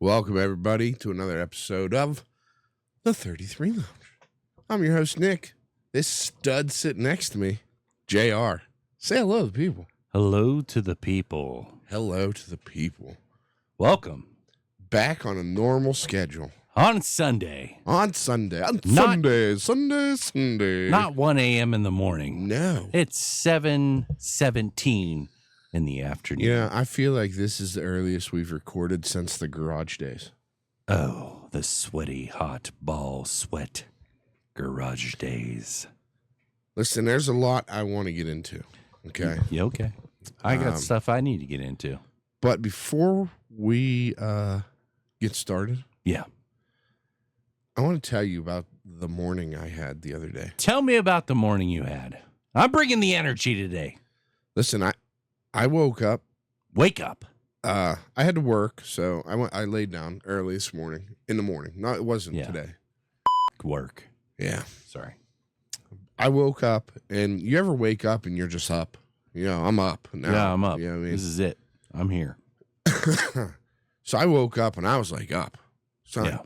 Welcome, everybody, to another episode of The 33 Lounge. I'm your host, Nick. This stud sitting next to me, JR. Say hello to the people. Hello to the people. Hello to the people. Welcome. Back on a normal schedule. On Sunday. On Sunday. Sunday. Not 1 a.m. in the morning. No. It's 7:17 in the afternoon. Yeah, I feel like this is the earliest we've recorded since the garage days. Oh, the sweaty, hot ball sweat garage days. Listen, there's a lot I want to get into, okay? Yeah, okay. I got stuff I need to get into. But before we get started, Yeah. I want to tell you about the morning I had the other day. Tell me about the morning you had. I'm bringing the energy today. Listen, I woke up. Wake up. I had to work, so I laid down early this morning. In the morning. No, it wasn't today. Work. Yeah. Sorry. I woke up, and you ever wake up and you're just up? You know, I'm up now. Yeah, I'm up. You know what I mean? This is it. I'm here. So I woke up, and I was like up. So Yeah.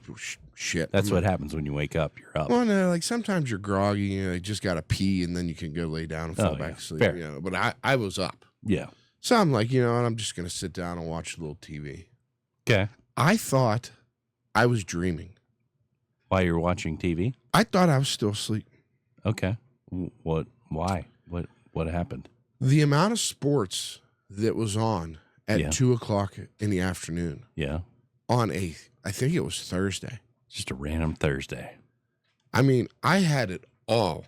shit. That's what happens when you wake up. You're up. Well, no, like sometimes you're groggy, you just got to pee, and then you can go lay down and fall back asleep. Fair. You know, but I was up. Yeah. So I'm like, I'm just going to sit down and watch a little TV. Okay. I thought I was dreaming. While you're watching TV? I thought I was still asleep. Okay. What? Why? What happened? The amount of sports that was on at Yeah. 2:00 in the afternoon Yeah. on I think it was Thursday. Just a random Thursday. I mean, I had it all.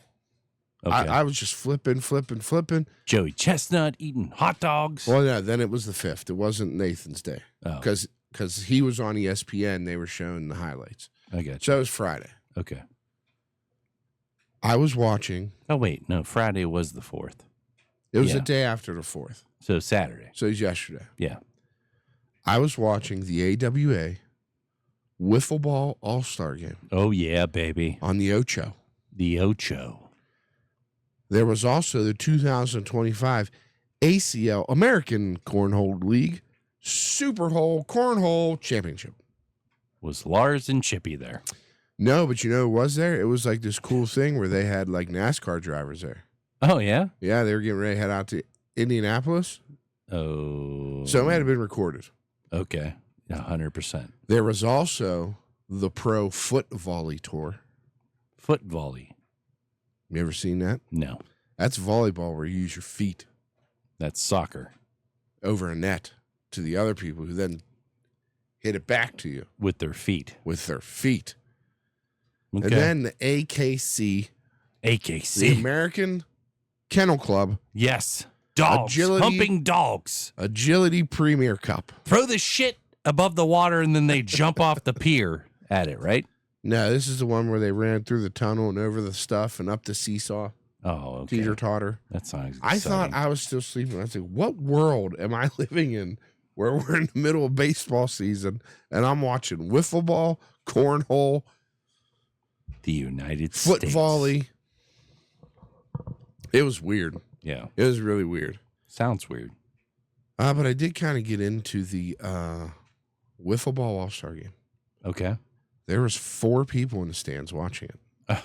Okay. I was just flipping. Joey Chestnut eating hot dogs. Well, yeah, then it was the 5th. It wasn't Nathan's day Oh, because he was on ESPN. They were showing the highlights. I got you. So it was Friday. Okay. I was watching. Oh, wait. No, Friday was the 4th. It was Yeah. the day after the 4th. So Saturday. So it was yesterday. Yeah. I was watching the AWA Wiffle Ball All-Star Game Oh, yeah, baby. on the Ocho. The Ocho. There was also the 2025 ACL American Cornhole League Super Hole Cornhole Championship. Was Lars and Chippy there? No, but it was there? It was like this cool thing where they had like NASCAR drivers there. Oh, yeah? Yeah, they were getting ready to head out to Indianapolis. Oh. So it might have been recorded. Okay. 100%. There was also the Pro Foot Volley Tour. Foot volley. You ever seen that? No. That's volleyball where you use your feet That's soccer. over a net to the other people who then hit it back to you With their feet. with their feet. Okay. And then the AKC, the AKC. American Kennel Club Yes. Dogs. Agility- Humping dogs. Agility Premier Cup. Throw the shit above the water and then they jump off the pier at it, right? No, this is the one where they ran through the tunnel and over the stuff and up the seesaw, Oh, okay. teeter-totter. That sounds I thought I was still sleeping. I was like, what world am I living in where we're in the middle of baseball season and I'm watching wiffle ball, cornhole, the United foot States. volley. It was weird. Yeah. It was really weird. Sounds weird. But I did kind of get into the wiffle ball all-star game. Okay. There was 4 people in the stands watching it.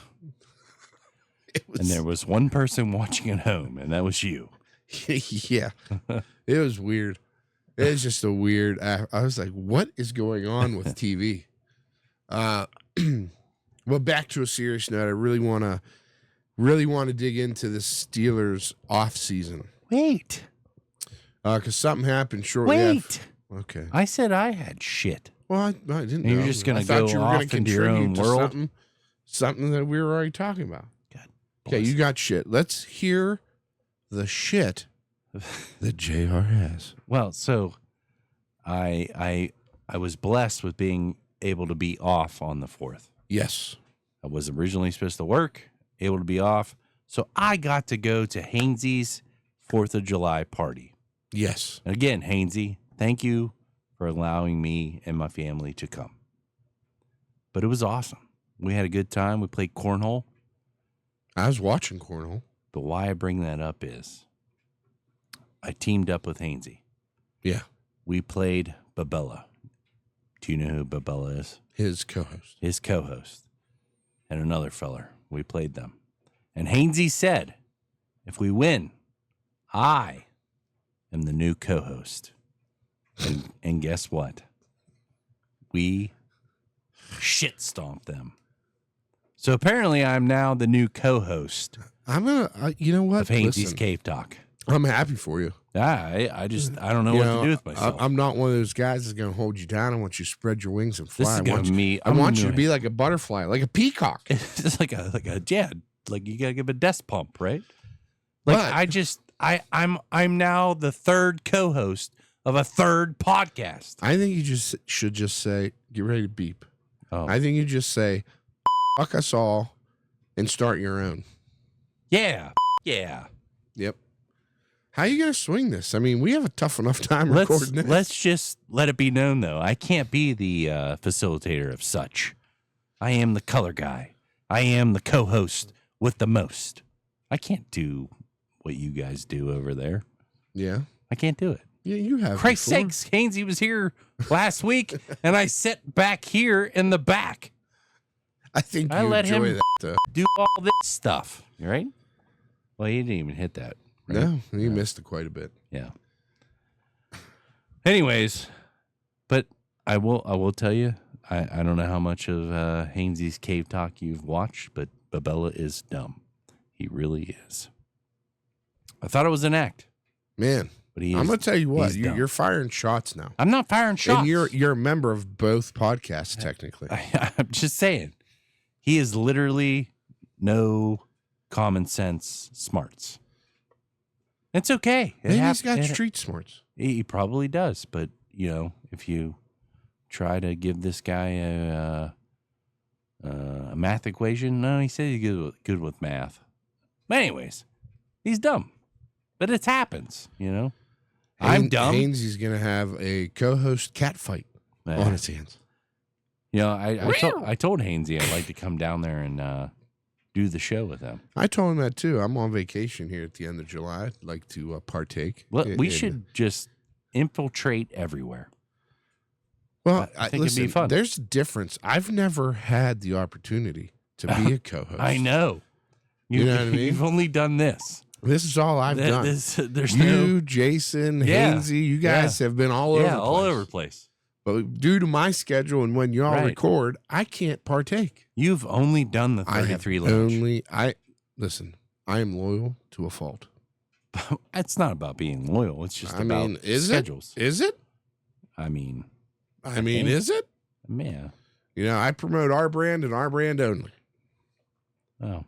It was, And there was one person watching at home, and that was you. yeah, it was weird. It was just a weird. I was like, "What is going on with TV?" Well, back to a serious note. I really want to dig into the Steelers off season Wait. because something happened shortly. Wait. Okay. I said I had shit. Well, I didn't. And you're know. just gonna I thought go you were off gonna into your contribute own to world? something that we were already talking about. God Okay, bless you got shit. Let's hear the shit that JR has. Well, so I was blessed with being able to be off on the 4th. Yes. I was originally supposed to work, able to be off. So I got to go to Hainsey's 4th of July party. Yes. And again, Hainsey, thank you for allowing me and my family to come. But it was awesome. We had a good time. We played cornhole. I was watching cornhole. But why I bring that up is I teamed up with Hainsey. Yeah. We played Babella. Do you know who Babella is? His co-host. His co-host. And another feller. We played them. And Hainsey said, if we win, I am the new co-host. And guess what? We shit stomped them. So apparently I'm now the new co-host I'm gonna, you know what? of Hainsey's Listen, Cave Talk. I'm happy for you. I don't know what to do with myself. I'm not one of those guys that's gonna hold you down. I want you to spread your wings and fly. This is I want gonna you, be. I want you to be like a butterfly, like a peacock. It's like a like you gotta give a desk pump, right? Like But- I'm now the third co-host of a third podcast. I think you should just say, get ready to beep. Oh, I think you just say, fuck us all, and start your own. yeah. Yep. How are you gonna swing this? I mean, we have a tough enough time recording this. Let's just let it be known, though. I can't be the facilitator of such. I am the color guy. I am the co-host with the most. I can't do what you guys do over there. Yeah. I can't do it. Yeah, you have. Christ's before. sakes, Hainsey was here last week, and I sat back here in the back. I think I you let enjoy him that. Though. do all this stuff, right? Well, he didn't even hit that. Right? No, you missed it quite a bit. Yeah. Anyways, but I will tell you, I don't know how much of Hainsey's Cave Talk you've watched, but Babella is dumb. He really is. I thought it was an act, Man, but he is. I'm gonna tell you what, he's dumb. you're firing shots now. I'm not firing shots. And you're a member of both podcasts, technically. I'm just saying, he is literally no common sense smarts. It's okay. Maybe he's got street smarts. He probably does, but if you try to give this guy a math equation, no, he said he's good with math. But anyways, he's dumb, but it happens. I'm dumb. Hainsey's gonna have a co-host cat fight on his hands. I told Hainsey I'd like to come down there and do the show with him. I told him that too. I'm on vacation here at the end of July. I'd like to partake. Well, we should just infiltrate everywhere. Well, I think it'd be fun. There's a difference. I've never had the opportunity to be a co-host. I know. You know what I mean? You've only done this. This is all I've done. There's you, Jason, Yeah. Hainsey, you guys have been all over. all over the place. But due to my schedule and when y'all Right. record, I can't partake. You've only done the 33 lounge. Listen. I am loyal to a fault. It's not about being loyal. It's just I about mean, is schedules. it? Is it? I mean, Is it? yeah. I promote our brand and our brand only. Oh.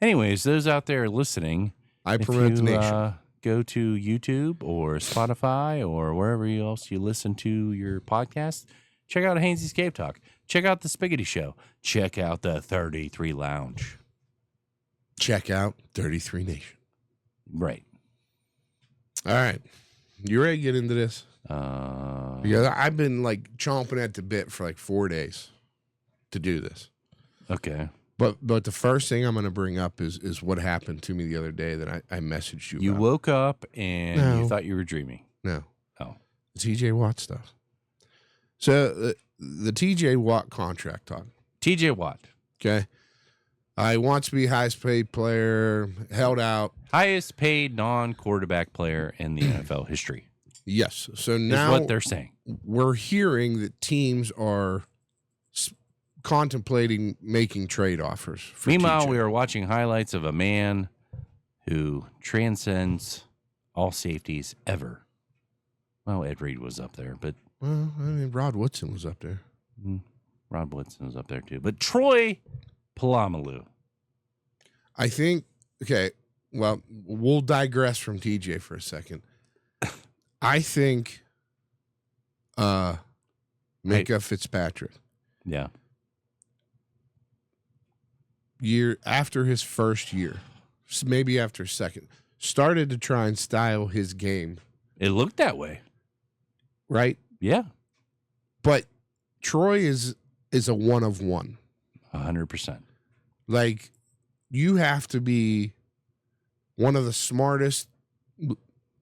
Anyways, those out there listening, I if promote the you nation. go to YouTube or Spotify or wherever else you listen to your podcast, check out Hainsey's Cave Talk. Check out the Spiggity Show. Check out the 33 Lounge. Check out 33 Nation. Right. All right. You ready to get into this? Because I've been like chomping at the bit for like 4 days to do this. Okay. But the first thing I'm going to bring up is what happened to me the other day that I messaged you You about. woke up and No. you thought you were dreaming. No. Oh. TJ Watt stuff. So the TJ Watt contract talk. TJ Watt, Okay. I wants to be highest paid player, held out. highest paid non-quarterback player in the NFL history, Yes. So is now what they're saying. we're hearing that teams are contemplating making trade offers. For Meanwhile, TJ. we are watching highlights of a man who transcends all safeties ever. Well, Ed Reed was up there, but Well, I mean, Rod Woodson was up there. Rod Woodson was up there too. But Troy Polamalu. I think, okay, well, we'll digress from TJ for a second. I think Minka Fitzpatrick, Yeah. after his first year, maybe after second, started to try and style his game, It looked that way. right? Yeah. But Troy is a one of one. 100%. Like, you have to be one of the smartest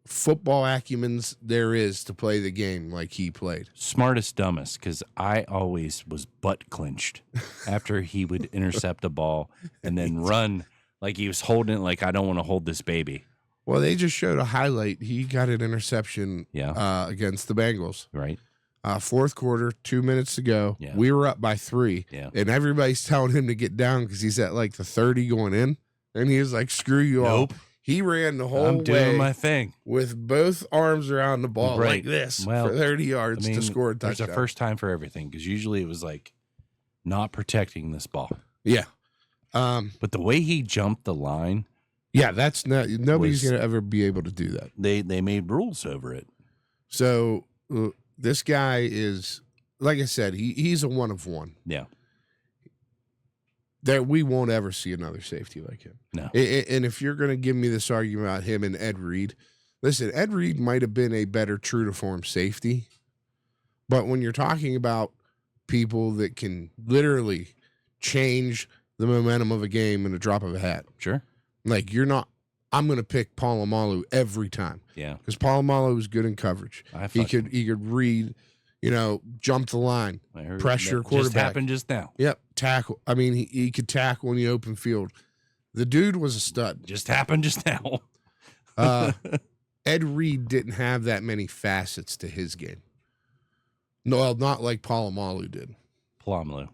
football acumens there is to play the game like he played. Smartest, dumbest, because I always was butt clinched after he would intercept a ball and then run like he was holding it like, I don't want to hold this baby. Well, they just showed a highlight. He got an interception against the Bengals. Right. Fourth quarter, 2 minutes to go. Yeah. We were up by 3. Yeah. And everybody's telling him to get down because he's at like the 30 going in. And he was like, screw you all. He ran the whole way. I'm doing my thing with both arms around the ball like this for 30 yards to score a touchdown. There's a first time for everything because usually it was like not protecting this ball. Yeah. But the way he jumped the line. Yeah, that's not, nobody's going to ever be able to do that. They made rules over it. So this guy is, like I said, he's a one of one. Yeah. That we won't ever see another safety like him. No. And if you're going to give me this argument about him and Ed Reed, listen, Ed Reed might have been a better true to form safety. But when you're talking about people that can literally change the momentum of a game in a drop of a hat. Sure. Like I'm going to pick Polamalu every time. Yeah. Because Polamalu was good in coverage. He could read, jump the line, pressure quarterback. Just happened just now. Yep. Tackle. I mean, he could tackle in the open field. The dude was a stud. Just happened just now. Ed Reed didn't have that many facets to his game. No, not like Polamalu did. Polamalu.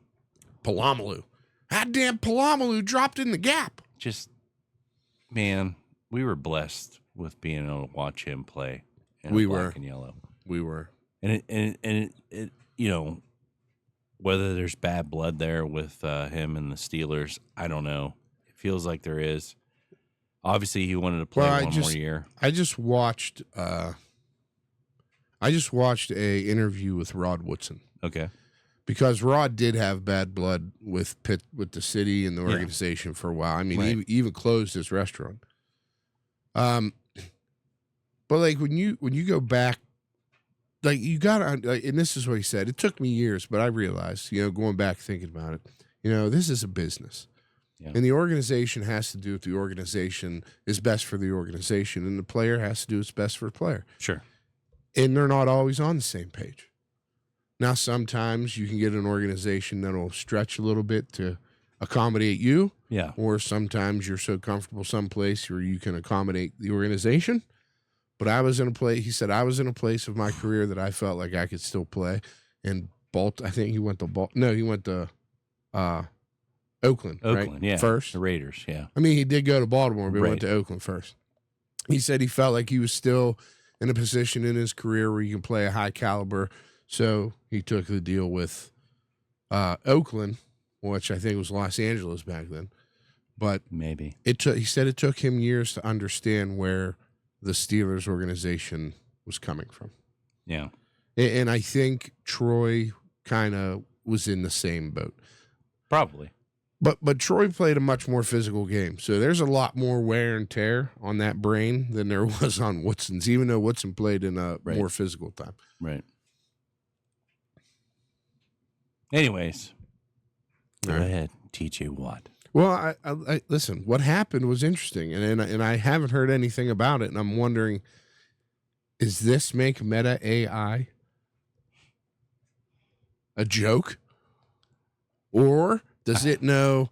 Goddamn Polamalu dropped in the gap. Just, man, we were blessed with being able to watch him play in black and yellow. We were. And it whether there's bad blood there with him and the Steelers, I don't know. It feels like there is. Obviously, he wanted to play one more year. I just watched a interview with Rod Woodson. Okay. Because Rod did have bad blood with the city and the organization for a while. I mean, he even closed his restaurant. But like when you go back, like you gotta, and this is what he said. It took me years, but I realized, going back thinking about it, this is a business, and the organization has to do what the organization is best for the organization, and the player has to do what's best for the player. Sure. And they're not always on the same page. Now, sometimes you can get an organization that'll stretch a little bit to accommodate you. Yeah. Or sometimes you're so comfortable someplace where you can accommodate the organization. But I was in a place, he said, I was in a place of my career that I felt like I could still play. And I think he went to he went to Oakland, right? Yeah. First. The Raiders, yeah. I mean, he did go to Baltimore, but he went to Oakland first. He said he felt like he was still in a position in his career where he can play a high caliber. So he took the deal with Oakland, which I think was Los Angeles back then. But maybe he said it took him years to understand where the Steelers organization was coming from. Yeah. And I think Troy kind of was in the same boat. Probably. But Troy played a much more physical game. So there's a lot more wear and tear on that brain than there was on Woodson's, even though Woodson played in a more physical time. Right. Anyways, go ahead, TJ Watt. Well, I listen. What happened was interesting, and I haven't heard anything about it, and I'm wondering, is this make Meta AI a joke, or does it know?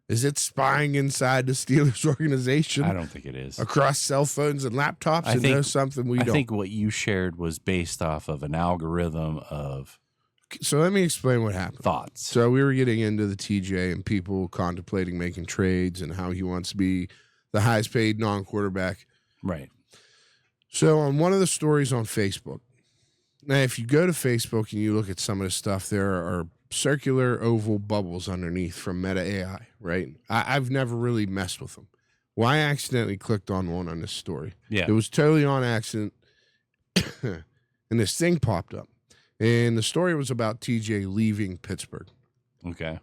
Is it spying inside the Steelers organization? I don't think it is. Across cell phones and laptops, and knows something we don't. I think what you shared was based off of an algorithm of. So let me explain what happened. Thoughts. So we were getting into the TJ and people contemplating making trades and how he wants to be the highest paid non-quarterback. Right. So on one of the stories on Facebook, now if you go to Facebook and you look at some of the stuff, there are circular oval bubbles underneath from Meta AI, right? I've never really messed with them. Well, I accidentally clicked on one on this story. Yeah. It was totally on accident. And this thing popped up. And the story was about TJ leaving Pittsburgh. Okay.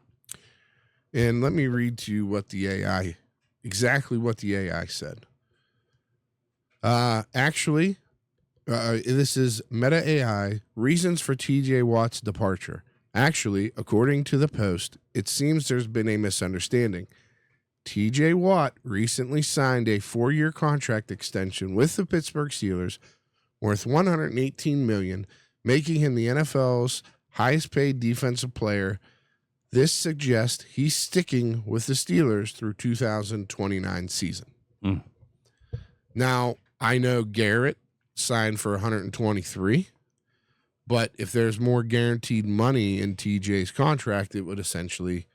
And let me read to you exactly what the AI said. This is Meta AI, reasons for TJ Watt's departure. Actually, according to the Post, it seems there's been a misunderstanding. TJ Watt recently signed a 4-year contract extension with the Pittsburgh Steelers worth $118 million, making him the NFL's highest paid defensive player. This suggests he's sticking with the Steelers through 2029 season. Mm. Now, I know Garrett signed for 123, but if there's more guaranteed money in TJ's contract, it would essentially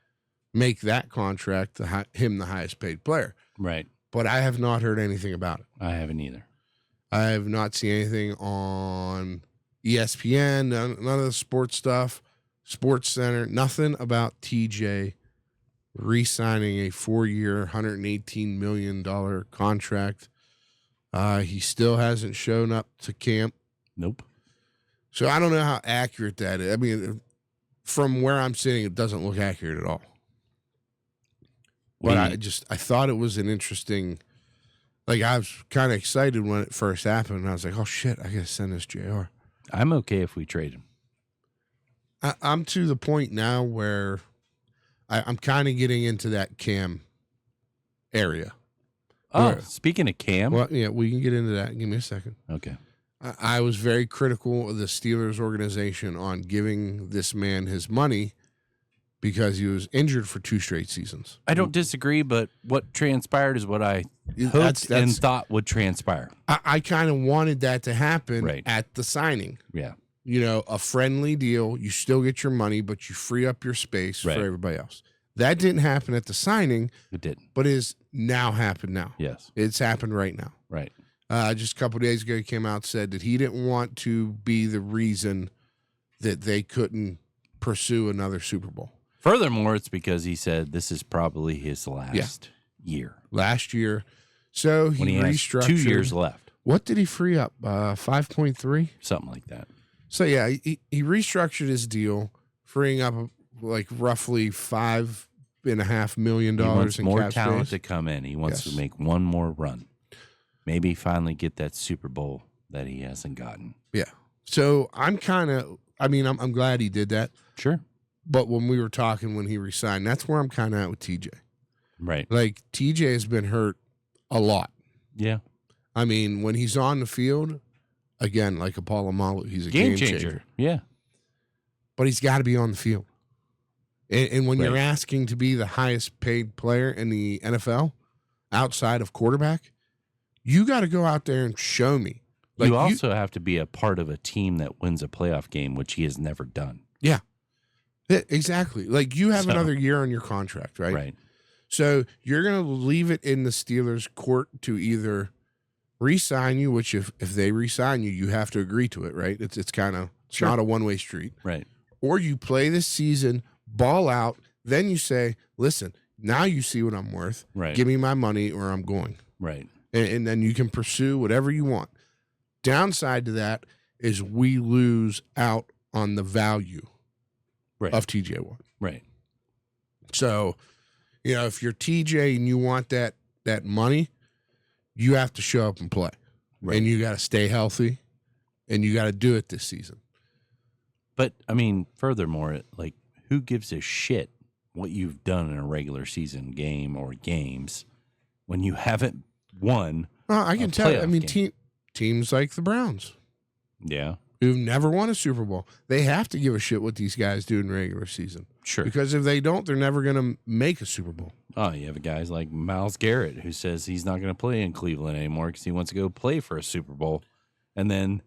make that contract him the highest paid player. Right. But I have not heard anything about it. I haven't either. I have not seen anything on ESPN, none of the sports stuff, Sports Center, nothing about TJ re-signing a 4-year, $118 million contract. He still hasn't shown up to camp. Nope. So I don't know how accurate that is. I mean, from where I'm sitting, it doesn't look accurate at all. But I thought it was an interesting, like, I was kind of excited when it first happened. And I was like, oh, shit, I got to send this JR. I'm okay if we trade him. I'm to the point now where I'm kind of getting into that Cam area. Oh, Where, speaking of Cam. well, yeah, we can get into that. Give me a second. Okay. I was very critical of the Steelers organization on giving this man his money because he was injured for 2 straight seasons. I don't disagree, but what transpired is what I hoped and thought would transpire. I kind of wanted that to happen Right. at the signing. Yeah. You know, a friendly deal. You still get your money, but you free up your space Right. for everybody else. That didn't happen at the signing, It didn't. but is now happened now. Yes. It's happened right now. Right. Just a couple of days ago, he came out and said that he didn't want to be the reason that they couldn't pursue another Super Bowl. Furthermore, it's because he said this is probably his last year. Last year. So When he has restructured. 2 years left. What did he free up? 5.3? Something like that. So, yeah, he restructured his deal, freeing up like roughly $5.5 million He wants in more cap talent space. to come in. He wants Yes. to make one more run. Maybe finally get that Super Bowl that he hasn't gotten. Yeah. So I'm kind of, I'm glad he did that. Sure. But when we were talking when he resigned, that's where I'm kind of at with TJ. Right. Like, TJ has been hurt a lot. Yeah. I mean, when he's on the field, again, like Apollo Malu, he's a game changer. Yeah. But he's got to be on the field. And when you're Right. asking to be the highest paid player in the NFL outside of quarterback, you got to go out there and show me. Like, you also have to be a part of a team that wins a playoff game, which he has never done. Yeah, exactly. Like, you have So- another year on your contract, right? Right. So you're going to leave it in the Steelers' court to either re-sign you, which if they re-sign you, you have to agree to it, right? It's kind of Sure. not a one-way street. Right. Or you play this season, ball out, then you say, listen, now you see what I'm worth. Right. Give me my money or I'm going. Right. And then you can pursue whatever you want. Downside to that is we lose out on the value Right. of TJ Watt. Right. So, if you're TJ and you want that money, you have to show up and play. Right. And you got to stay healthy and you got to do it this season. But furthermore, who gives a shit what you've done in a regular season game or games when you haven't won? I can tell you, playoff game. teams like the Browns Yeah. who've never won a Super Bowl, they have to give a shit what these guys do in regular season. Sure. Because if they don't, they're never going to make a Super Bowl. Oh, you have guys like Myles Garrett who says he's not going to play in Cleveland anymore because he wants to go play for a Super Bowl. And then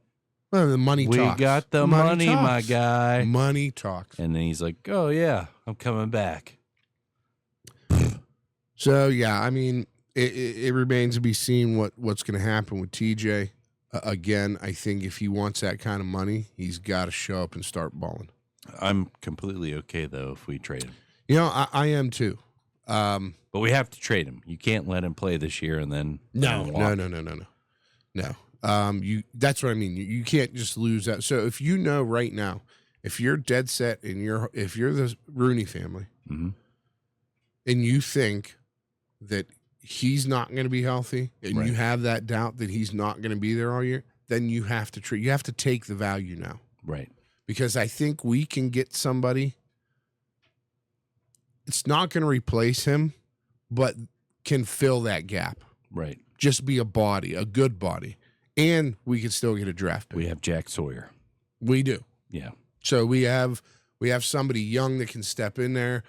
Well, the money we talks. got the money, talks. my guy. Money talks. And then he's like, oh, yeah, I'm coming back. So, yeah, it remains to be seen what's going to happen with TJ. Again, I think if he wants that kind of money, he's got to show up and start balling. I'm completely okay, though, if we trade him. I am too. But we have to trade him. You can't let him play this year and then No. walk. That's what I mean. You can't just lose that. So if you know right now, if you're dead set and if you're the Rooney family Mhm. and you think that he's not going to be healthy and Right. you have that doubt that he's not going to be there all year, then you have to you have to take the value now. Right. Because I think we can get somebody. It's not going to replace him, but can fill that gap. Right. Just be a body, a good body. And we can still get a draft pick. We have Jack Sawyer. We do. Yeah. So we have somebody young that can step in there.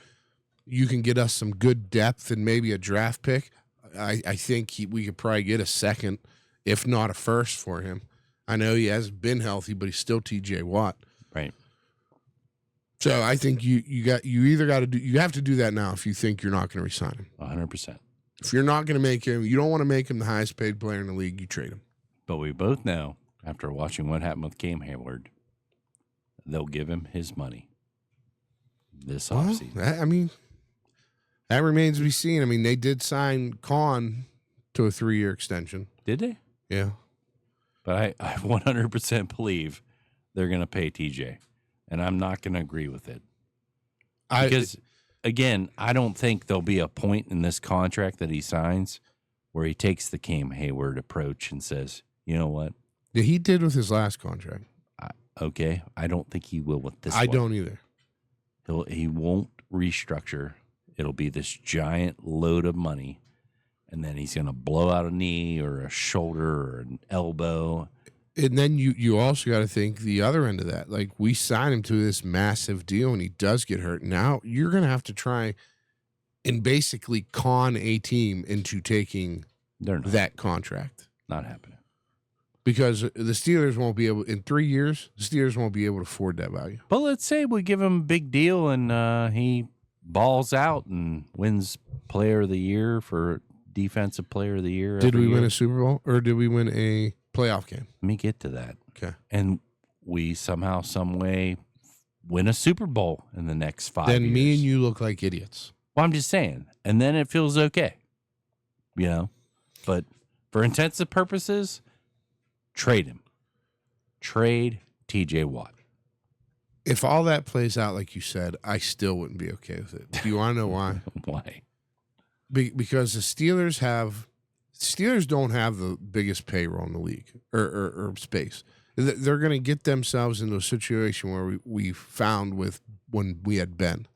You can get us some good depth and maybe a draft pick. I think we could probably get a second, if not a first, for him. I know he hasn't been healthy, but he's still TJ Watt. Right. So I think you have to do that now if you think you're not going to resign him. 100%. If you're not going to make him, you don't want to make him the highest paid player in the league, you trade him. But we both know, after watching what happened with Cam Hayward, they'll give him his money this offseason. That remains to be seen. I mean, they did sign Khan to a 3-year extension. Did they? Yeah. But I 100% believe they're going to pay TJ, and I'm not going to agree with it. Because, again, I don't think there'll be a point in this contract that he signs where he takes the Cam Hayward approach and says, you know what? Yeah, he did with his last contract. Okay, I don't think he will with this one. I don't either. He won't restructure. It'll be this giant load of money, and then he's going to blow out a knee or a shoulder or an elbow. And then you also got to think the other end of that. Like, we sign him to this massive deal, and he does get hurt. Now you're going to have to try and basically con a team into taking that contract. Not happening. Because the Steelers won't be able, in 3 years, the Steelers won't be able to afford that value. But let's say we give him a big deal and he balls out and wins Player of the Year for Defensive Player of the Year. Did we win a Super Bowl or did we win a playoff game? Let me get to that. Okay. And we somehow, some way win a Super Bowl in the next 5 years. Then me and you look like idiots. Well, I'm just saying. And then it feels okay. You know? But for intensive purposes, trade him. Trade TJ Watt. If all that plays out like you said, I still wouldn't be okay with it. Do you want to know why? Why? Because the Steelers don't have the biggest payroll in the league or space. They're going to get themselves into a situation where we found with when we had Ben.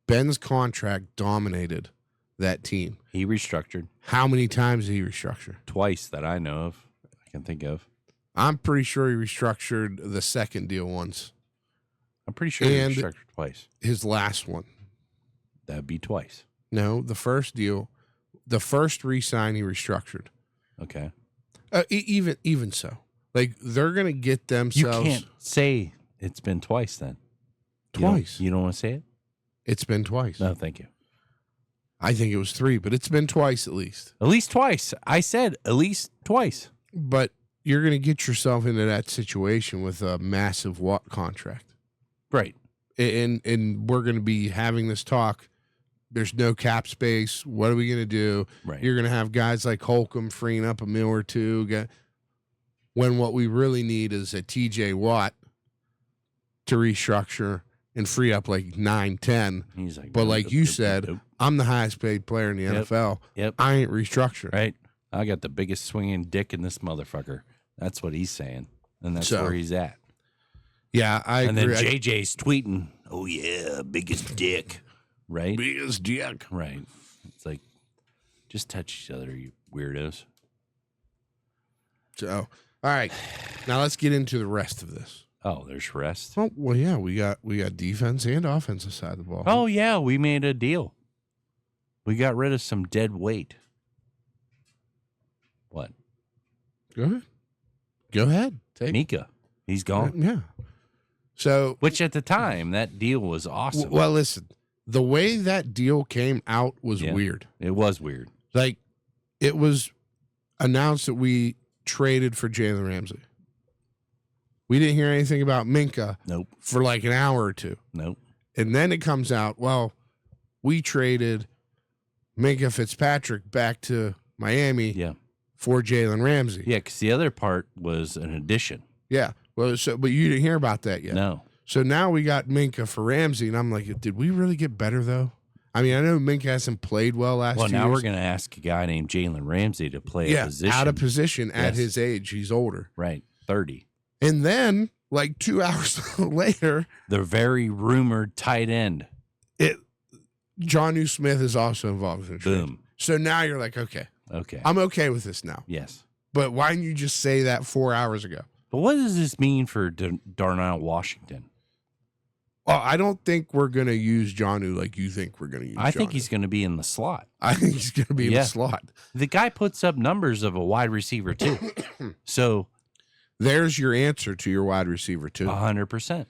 Ben's contract dominated that team. He restructured. How many times did he restructure? Twice that I know of. I can think of. I'm pretty sure he restructured the second deal once. I'm pretty sure he restructured twice. His last one. That'd be twice. No, the first deal, the first re-sign he restructured. Okay. Even so. Like, they're going to get themselves. You can't say it's been twice then. Twice. You don't want to say it? It's been twice. No, thank you. I think it was 3, but it's been twice at least. At least twice. I said at least twice. But you're going to get yourself into that situation with a massive Watt contract. Right. And we're going to be having this talk. There's no cap space. What are we going to do? Right. You're going to have guys like Holcomb freeing up $1 or $2 million. When what we really need is a TJ Watt to restructure and free up like 9-10. He's like, but like you said, I'm the highest paid player in the NFL. Yep. I ain't restructuring. Right. I got the biggest swinging dick in this motherfucker. That's what he's saying. And that's where he's at. Yeah, I agree. And then JJ's tweeting, oh, yeah, biggest dick. Right? Biggest dick. Right. It's like, just touch each other, you weirdos. So, all right. Now let's get into the rest of this. Oh, there's rest. Oh, well, yeah, we got defense and offensive side of the ball. Oh, yeah, we made a deal. We got rid of some dead weight. What? Go ahead. Take Mika. He's gone. Yeah. So, which at the time, that deal was awesome. Well, listen, the way that deal came out was weird. It was weird. Like, it was announced that we traded for Jalen Ramsey. We didn't hear anything about Minka. Nope. For like an hour or two. Nope. And then it comes out, well, we traded Minka Fitzpatrick back to Miami for Jalen Ramsey. Yeah, because the other part was an addition. Yeah. Well, but you didn't hear about that yet. No. So now we got Minka for Ramsey, and I'm like, did we really get better, though? I mean, I know Minka hasn't played well last year. Well, now we're going to ask a guy named Jalen Ramsey to play a position. Out of position at his age. He's older. Right, 30. And then, like 2 hours later, the very rumored tight end. Jonnu Smith is also involved in the trade. Boom. So now you're like, okay, Okay. I'm okay with this now. Yes. But why didn't you just say that 4 hours ago? But what does this mean for Darnell Washington? Well, I don't think we're going to use Jonnu like you think we're going to use I think Jonnu. he's going to be in the slot. I think he's going to be in Yeah. the slot. The guy puts up numbers of a wide receiver too. So There's your answer to your wide receiver, too. 100%.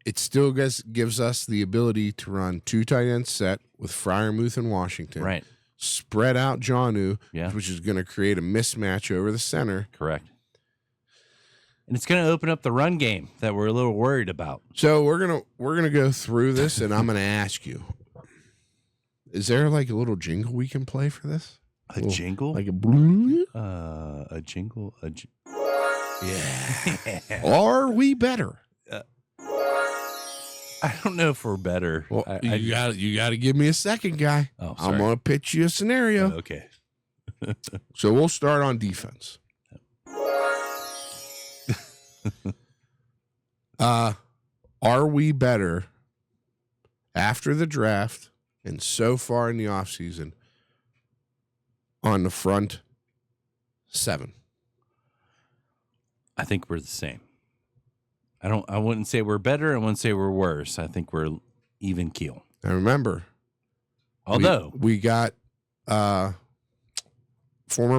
It still gives us the ability to run 2 tight end set with Freiermuth and Washington. Right. Spread out Jonnu, Yeah. which is going to create a mismatch over the center. Correct. And it's going to open up the run game that we're a little worried about. So we're gonna go through this, and I'm gonna ask you: is there like a little jingle we can play for this? A jingle? Like a jingle? yeah. Are we better? I don't know if we're better. Well, I you got to give me a second, guy. Oh, I'm sorry. gonna pitch you a scenario. Okay. So we'll start on defense. Are we better after the draft and so far in the offseason on the front 7? I think we're the same. I wouldn't say we're better. I wouldn't say we're worse. I think we're even keel. And remember, Although, we got former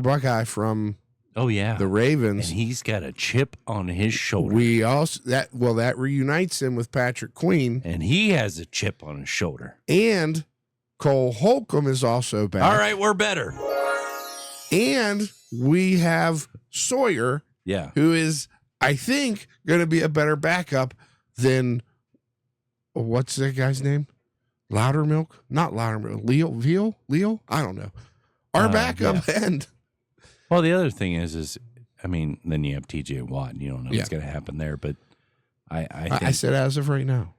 Buckeye from oh yeah, the and Ravens. he's got a chip on his shoulder. We also that reunites him with Patrick Queen, And he has a chip on his shoulder. and Cole Holcomb is also back. All right, we're better. And we have Sawyer, Yeah. who is, I think, going to be a better backup than what's that guy's name? Loudermilk? Not Loudermilk. Leo? I don't know. Our backup end. Well, the other thing is I mean, then you have TJ Watt, and you don't know what's going to happen there. But I think, I said as of right now,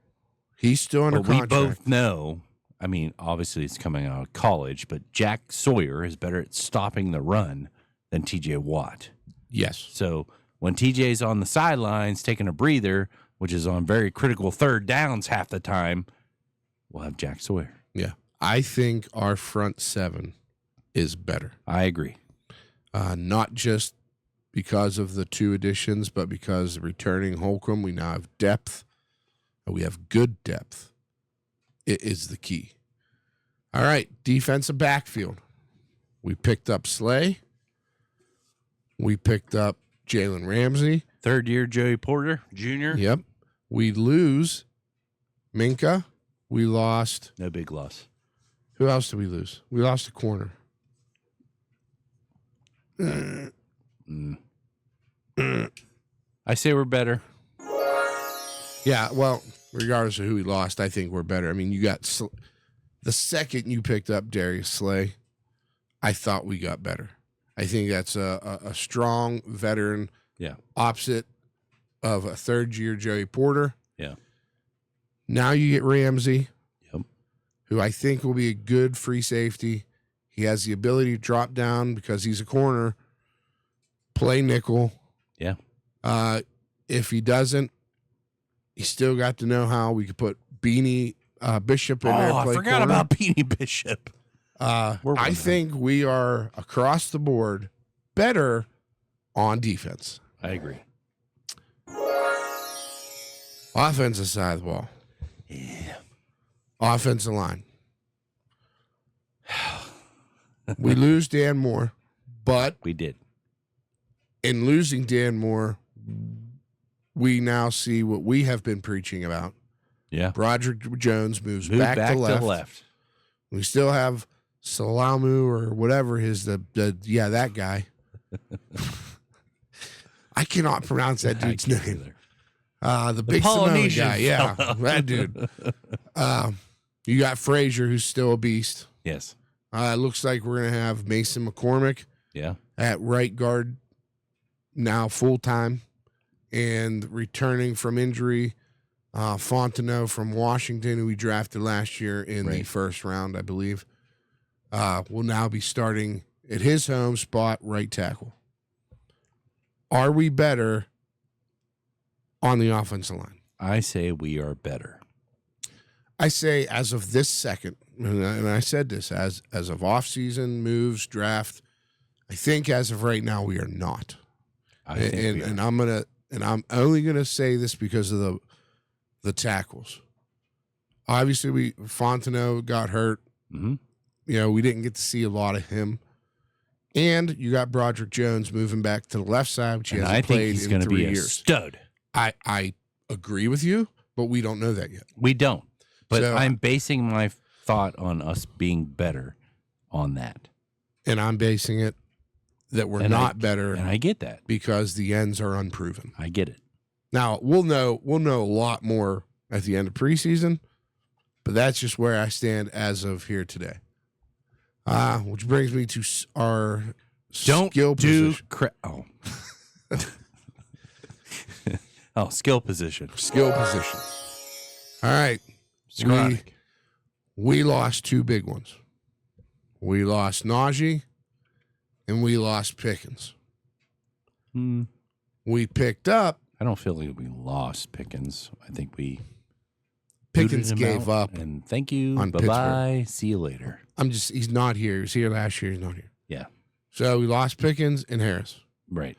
he's still under but we contract. both know. I mean, obviously it's coming out of college, but Jack Sawyer is better at stopping the run than TJ Watt. Yes. So when TJ's on the sidelines taking a breather, which is on very critical third downs half the time, we'll have Jack Sawyer. Yeah. I think our front 7 is better. I agree. Not just because of the 2 additions, but because returning Holcomb, we now have depth. We have good depth. It is the key. All right, defensive backfield. We picked up Slay. We picked up Jalen Ramsey. Third year Joey Porter Jr. Yep. We lose Minka. We lost. No big loss. Who else did we lose? We lost a corner. I say we're better. Yeah, well, regardless of who we lost, I think we're better. I mean, you got the second you picked up Darius Slay, I thought we got better. I think that's a strong veteran Yeah. opposite of a third-year Joey Porter. Yeah. Now you get Ramsey, Yep. who I think will be a good free safety. He has the ability to drop down because he's a corner, play nickel. Yeah. If he doesn't, he still got to know how we could put Beanie Bishop in there. Oh, I Play forgot corner. about Beanie Bishop. I wondering. think we are across the board better on defense. I agree. Offensive side of the ball. Yeah. Offensive line. We lose Dan Moore, but We did. in losing Dan Moore, we now see what we have been preaching about. Yeah. Broderick Jones moves Move back, back to left. We still have Salamu or whatever his that guy. I cannot pronounce that I dude's can't name. either. The big Samoan Polynesian guy, yeah, fellow. that dude. You got Frazier, who's still a beast. Yes. It looks like we're gonna have Mason McCormick Yeah. at right guard now full time, and returning from injury, Fontenot from Washington, who we drafted last year in the Right. first round, I believe, will now be starting at his home spot, right tackle. Are we better on the offensive line? I say we are better. I say as of this second, and I said this as of offseason moves, draft. I think as of right now we are not. I think we are. And I'm only gonna say this because of the tackles. Obviously, Fontenot got hurt. Mm-hmm. You know, we didn't get to see a lot of him. And you got Broderick Jones moving back to the left side, which he hasn't played in 3 years. A stud. I agree with you, but we don't know that yet. We don't. But So- I'm basing my thought on us being better on that. And I'm basing it that we're And not better And I get that. because the ends are unproven. I get it. Now we'll know a lot more at the end of preseason, but that's just where I stand as of here today. Which brings me to our Don't skill do position. Skill position. Skill position. All right. Skronik. We lost two big ones. We lost Najee and we lost Pickens. We picked up. I don't feel like we lost Pickens. I think we Pickens booted him gave out, up. and thank you. on Bye-bye. See you later. He's not here. He was here last year. He's not here. Yeah. So we lost Pickens and Harris. Right.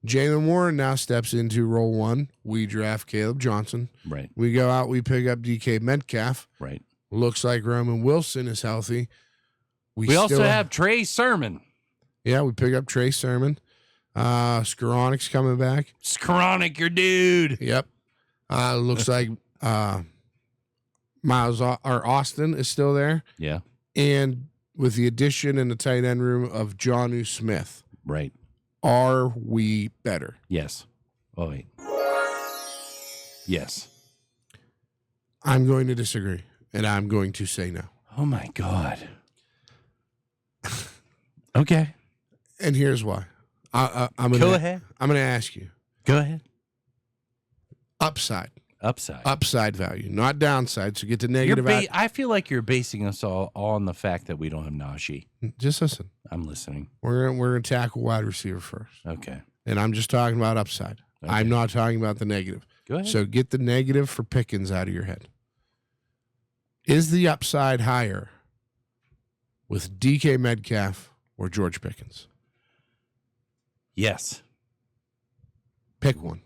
Jalen Warren now steps into role one. We draft Caleb Johnson. Right. We go out. We pick up DK Metcalf. Right. Looks like Roman Wilson is healthy. We also have Trey Sermon. Yeah, we pick up Trey Sermon. Skronik's coming back. Skronik, your dude. Yep. Looks like Miles or Austin is still there. Yeah. And with the addition in the tight end room of Jonnu Smith, Right. are we better? Yes. Oh, wait. Yes. I'm going to disagree, and I'm going to say no. Oh, my God. Okay. And here's why. I'm gonna, Go ahead. I'm going to ask you. Go ahead. Upside. Upside. Upside value, not downside. So get the negative out. I feel like you're basing us all on the fact that we don't have Najee. Just listen. I'm listening. We're gonna tackle wide receiver first, Okay. and I'm just talking about upside. Okay. I'm not talking about the negative. Go ahead. So get the negative for Pickens out of your head. Is the upside higher with DK Metcalf or George Pickens? Yes. Pick one.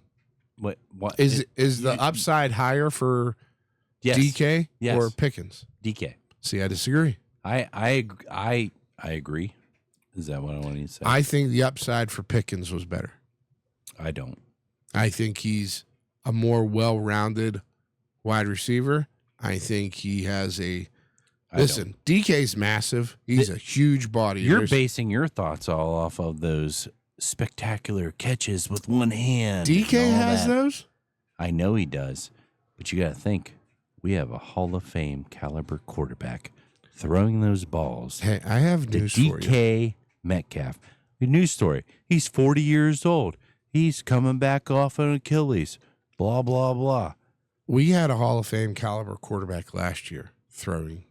What Is the upside higher for yes. DK Yes. or Pickens? DK. See, I disagree. I agree. Is that what I want to say? I think the upside for Pickens was better. I don't. I think he's a more well-rounded wide receiver. I think he has a listen. DK's massive. He's a huge body. You're basing your thoughts all off of those spectacular catches with one hand. DK and all has that. those. I know he does, but you got to think we have a Hall of Fame caliber quarterback throwing those balls. Hey, I have To news for you. DK Metcalf. A news story. He's 40 years old. He's coming back off an Achilles. Blah blah blah. We had a Hall of Fame caliber quarterback last year throwing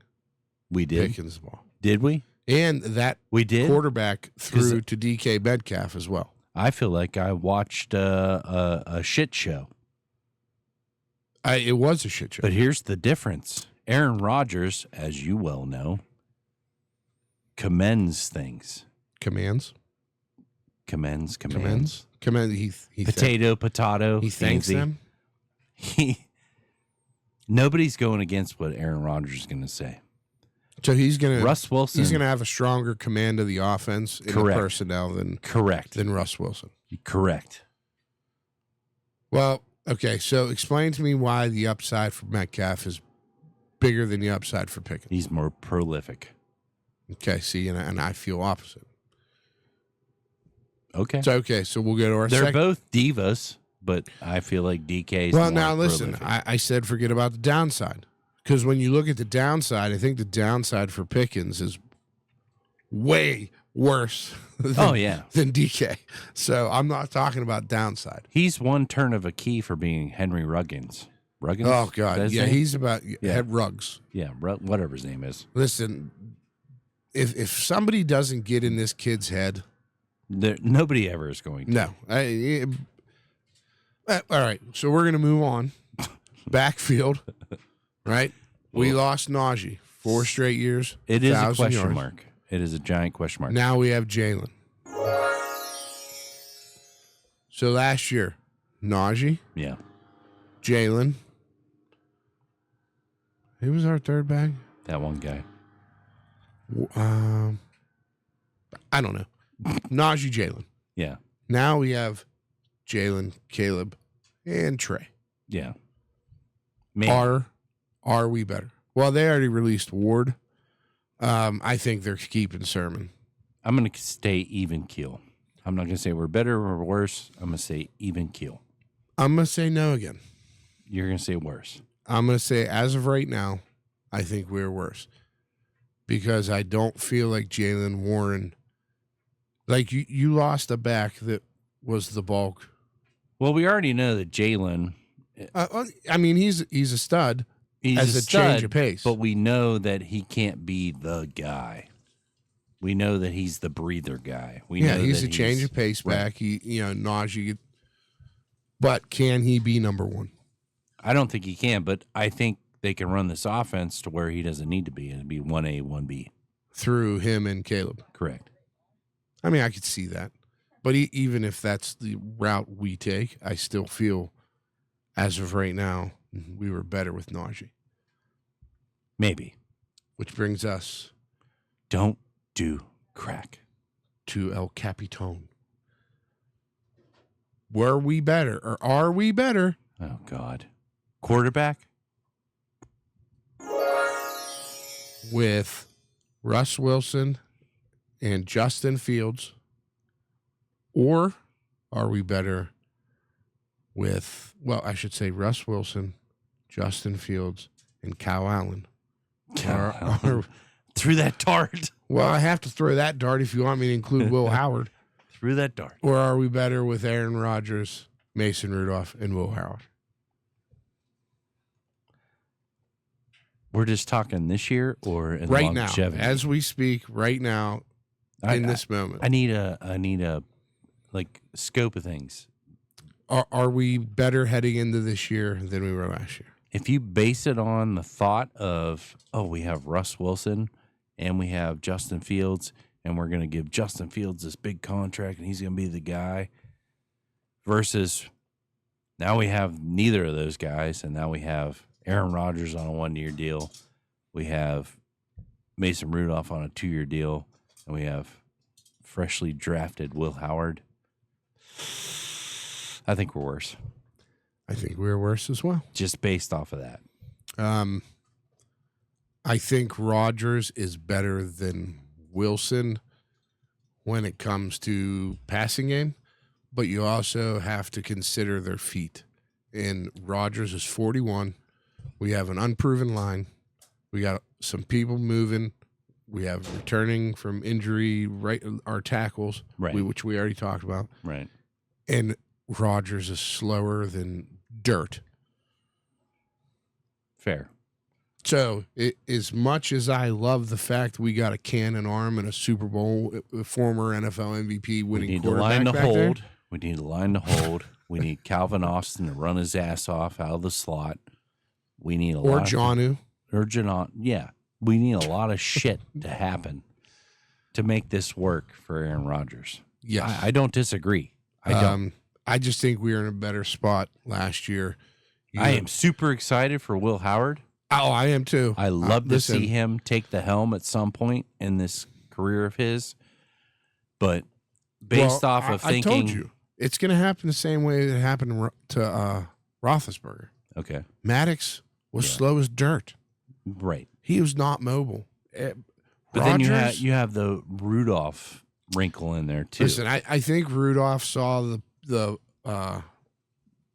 We did. Pickens the ball, Did we? and that We did. quarterback threw to DK Metcalf as well. I feel like I watched a shit show. It was a shit show. But here's the difference. Aaron Rodgers, as you well know, commends things. Commends. Commends. Commend. He Potato. He thanks Fancy. them. Nobody's going against what Aaron Rodgers is going to say. So he's gonna Russ Wilson. He's gonna have a stronger command of the offense in the Correct. personnel than Correct. Russ Wilson. Correct. Well, okay. So explain to me why the upside for Metcalf is bigger than the upside for Pickens. He's more prolific. Okay. See, and I feel opposite. Okay. So okay. So we'll go to our They're second. both divas, but I feel like DK is Well, more now listen. prolific. I said forget about the downside because when you look at the downside, I think the downside for Pickens is way worse. Than, Oh, yeah. Than DK. So I'm not talking about downside. He's one turn of a key for being Henry Ruggins. Ruggins? Oh Is that God, his yeah, name? he's about Yeah. head rugs. Yeah, whatever his name is. Listen, if somebody doesn't get in this kid's head, Nobody ever is going to. no. All right, so we're gonna move on. Backfield. right? We Well- lost Najee 4 straight years. It is a 1,000 question yards. mark. It is a giant question mark. Now we have Jalen. So last year, Najee, Yeah. Jalen. Who was our third bag? That one guy. I don't know. Najee, Jalen. Yeah. Now we have Jalen, Caleb, and Trey. Yeah. Maybe. Are we better? Well, they already released Ward. I think they're keeping Sermon. I'm going to stay even keel. I'm not going to say we're better or worse. I'm going to say even keel. I'm going to say no again. You're going to say worse. I'm going to say, as of right now, I think we're worse. Because I don't feel like Jalen Warren, like you lost a back that was the bulk. Well, we already know that Jalen, I mean, he's a stud he's as a stud, change of pace. but we know that he can't be the guy. We know that he's the breather guy. We know he's that a change of pace right. back. He, Najee, but can he be number one? I don't think he can, but I think they can run this offense to where he doesn't need to be. It'd be 1A, 1B. Through him and Caleb. Correct. I mean, I could see that. But even if that's the route we take, I still feel, as of right now, we were better with Najee. Maybe. Which brings us Don't do crack. to El Capitan. Were we better, or are we better Oh, God. Quarterback? with Russ Wilson and Justin Fields? Or are we better with, well, I should say Russ Wilson, Justin Fields, and Kyle Allen? Or- Threw that dart. well, I have to throw that dart if you want me to include Will Howard. Threw that dart. Or are we better with Aaron Rodgers, Mason Rudolph, and Will Howard? We're just talking this year or in Right now, longevity? as we speak, right now, in this moment. I need a like scope of things. Are we better heading into this year than we were last year? If you base it on the thought of, oh, we have Russ Wilson and we have Justin Fields, and we're going to give Justin Fields this big contract and he's going to be the guy, versus now we have neither of those guys, and now we have Aaron Rodgers on a 1-year deal. We have Mason Rudolph on a 2-year deal, and we have freshly drafted Will Howard. I think we're worse, I think we're worse as well. just based off of that. I think Rodgers is better than Wilson when it comes to passing game, but you also have to consider their feet. And Rodgers is 41. We have an unproven line. We got some people moving. We have returning from injury, right? Our tackles, Right. which we already talked about. Right. And Rodgers is slower than dirt. Fair. So, as much as I love the fact we got a cannon arm and a Super Bowl former NFL MVP We winning need a quarterback line to back there, hold. We need a line to hold. We need Calvin Austin to run his ass off out of the slot. We need a or lot Jonnu. or John. Yeah, we need a lot of shit to happen to make this work for Aaron Rodgers. Yes. I don't disagree. I don't. I just think we were in a better spot last year. I am super excited for Will Howard. Oh, I am too. I love to listen, see him take the helm at some point in this career of his. But based well, off of I thinking, told you it's going to happen the same way that happened to Roethlisberger. okay, Maddox was slow as dirt. right. He was not mobile. But Rodgers, then you have the Rudolph wrinkle in there too. listen, I think Rudolph saw the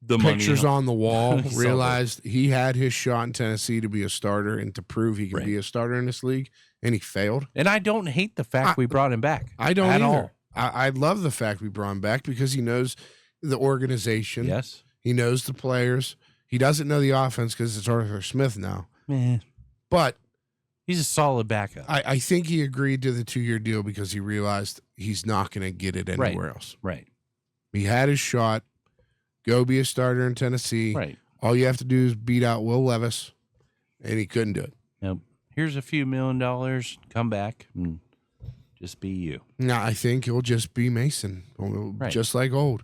the pictures money, on the wall, He saw realized he had his shot in Tennessee to be a starter and to prove he can Right. be a starter in this league, and he failed. and I don't hate the fact we brought him back. I don't at either. all. I love the fact we brought him back because he knows the organization. Yes, He knows the players. He doesn't know the offense because it's Arthur Smith now. man, But he's a solid backup. I think he agreed to the 2-year deal because he realized he's not going to get it anywhere else. Right, He had his shot. Go be a starter in Tennessee. right. All you have to do is beat out Will Levis, and he couldn't do it. Nope. Here's a few $1 million. Come back and just be you. No, I think he'll just be Mason, Right. just like old.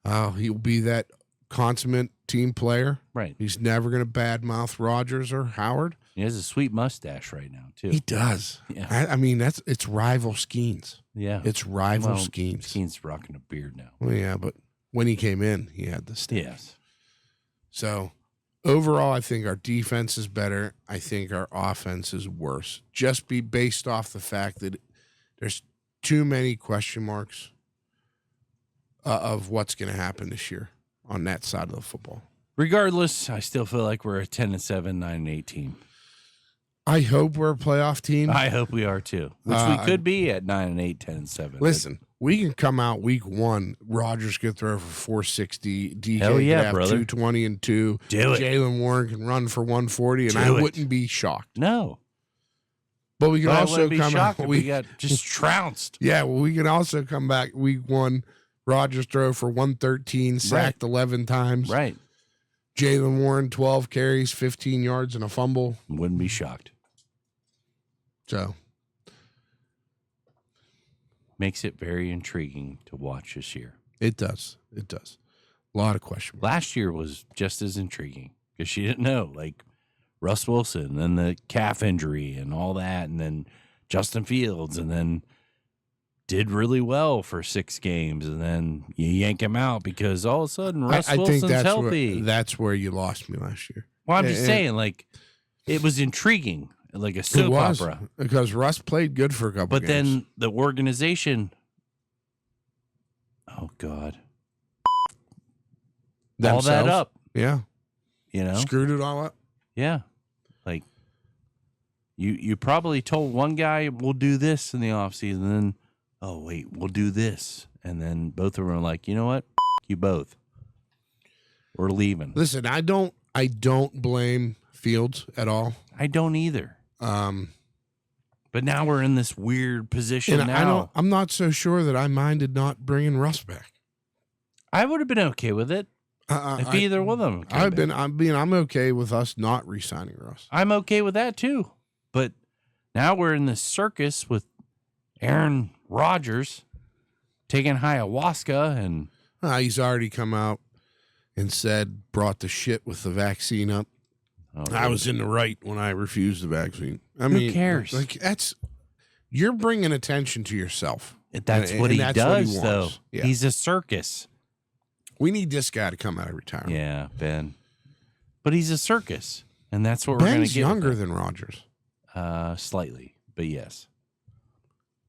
He'll be that consummate team player. Right. He's never going to badmouth Rodgers or Howard. He has a sweet mustache right now, too. He does. Yeah. I mean, it's rival Skeens. Yeah. It's rival Well, Skeens. Skeen's rocking a beard now. Well, yeah, but when he came in, he had the stink. Yes. So overall, I think our defense is better. I think our offense is worse. Just be based off the fact that there's too many question marks of what's going to happen this year on that side of the football. Regardless, I still feel like we're a 10-7, 9-8 team. I hope we're a playoff team. I hope we are too, which we could be at 9-8, 10-7. Listen, we can come out week 1. Rodgers could throw for 460. DJ Hell yeah, could have brother. 220 and 2. Do it. Jalen Warren can run for 140, and Do I it. wouldn't be shocked. No. But we can But I also wouldn't be come shocked out. if we got just trounced. Yeah, well, we can also come back week 1. Rodgers throw for 113, sacked 11 times. Right. Jalen Warren, 12 carries, 15 yards, and a fumble. Wouldn't be shocked. So, Makes it very intriguing to watch this year. it does. It does. A lot of question marks. Last year was just as intriguing because she didn't know, like Russ Wilson and the calf injury and all that, and then Justin Fields, and then did really well for 6 games, and then you yank him out because all of a sudden Russ I think Wilson's healthy. that's where you lost me last year. Well, I'm just and- saying, like, it was intriguing, like a It soap was, opera. because Russ played good for a couple But games. then the organization, oh God, all that Themselves. up, Yeah. you know? Screwed it all up. Yeah. Like, you probably told one guy, we'll do this in the offseason, and then, oh, wait, we'll do this. And then both of them are like, you know what? You both. We're leaving. Listen, I don't blame Fields at all. I don't either. But now we're in this weird position And now. I'm not so sure that I minded not bringing Russ back. I would have been okay with it if either one of them came back. I'm okay with us not re-signing Russ. I'm okay with that too. But now we're in this circus with Aaron Rodgers taking ayahuasca and He's already come out and said, brought the shit with the vaccine up. I was in the right when I refused the vaccine. I mean, cares? Like, you're bringing attention to yourself. That's And- what and he that's what he does, though. wants. Yeah. He's a circus. We need this guy to come out of retirement. Yeah, Ben. But he's a circus, and that's what we're going to Ben's get. younger than Rodgers. Slightly, but yes.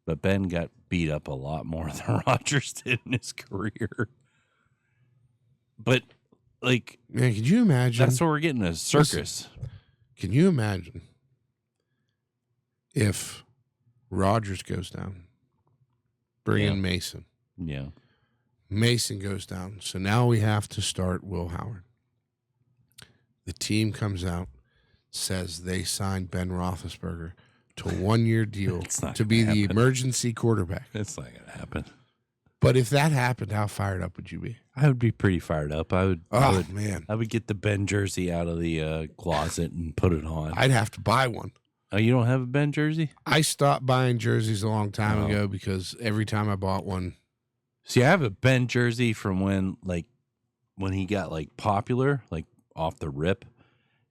But Ben got beat up a lot more than Rodgers did in his career. But, like, Man, could you imagine? that's what we're getting, a circus. Can you imagine if Rodgers goes down? Bring Yeah. in Mason. Yeah. Mason goes down. So now we have to start Will Howard. The team comes out, says they signed Ben Roethlisberger to a 1-year deal It's not to be gonna the happen. emergency quarterback. It's not going to happen. But if that happened, how fired up would you be? I would be pretty fired up. I Oh, man. would get the Ben jersey out of the closet and put it on. I'd have to buy one. Oh, you don't have a Ben jersey? I stopped buying jerseys a long time Oh. ago because every time I bought one, See, I have a Ben jersey from when he got like popular, like off the rip,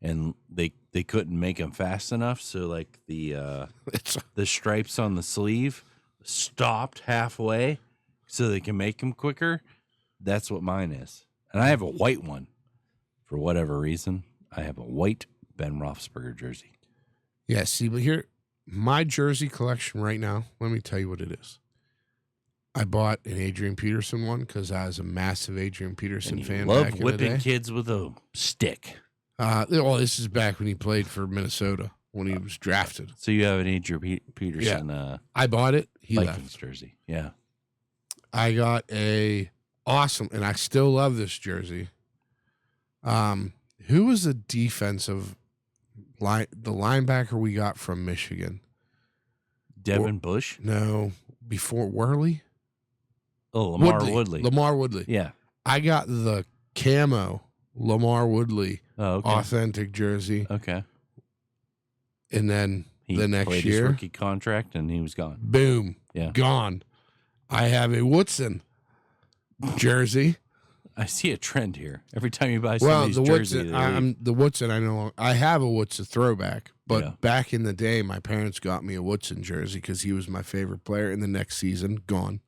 and they couldn't make him fast enough, so like the it's stripes on the sleeve stopped halfway, so they can make them quicker. That's what mine is, and I have a white one for whatever reason. I have a white Ben Roethlisberger jersey. yeah. See, but here, my jersey collection right now. Let me tell you what it is. I bought an Adrian Peterson one because I was a massive Adrian Peterson And you fan. love back in the whipping day. kids with a stick. Well, this is back when he played for Minnesota when he was drafted. So you have an Adrian Peterson I bought it. He Vikings left. jersey. Yeah. I got a awesome, and I still love this jersey. Who was the defensive the linebacker we got from Michigan? Devin Bush? No, before Worley. Oh, Lamar Woodley. Lamar Woodley. Yeah. I got the camo Lamar Woodley Oh, okay. authentic jersey. Okay. And then He the next played his year, rookie contract, and he was gone. boom, Yeah. gone. I have a Woodson jersey. I see a trend here. Every time you buy Well, somebody's the jersey, Woodson, they leave. the Woodson, I know I have a Woodson throwback, but Yeah. back in the day, my parents got me a Woodson jersey because he was my favorite player. And the next season, gone.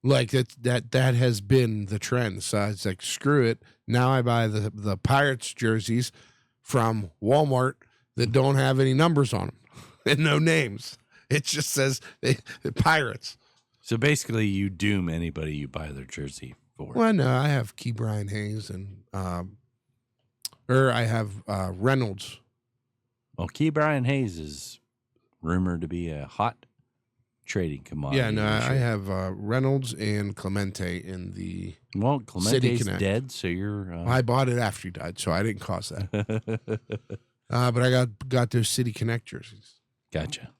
Like that has been the trend. So it's like, screw it. Now I buy the Pirates jerseys from Walmart that don't have any numbers on them and no names. It just says Pirates. So basically, you doom anybody you buy their jersey for. Well, no, I have Key Brian Hayes and or I have Reynolds. Well, Key Brian Hayes is rumored to be a hot trading commodity. Yeah, no, this I year. have Reynolds and Clemente in the. Well, Clemente's Connect. dead, so you're. I bought it after he died, so I didn't cost that. But I got those City Connect jerseys. Gotcha.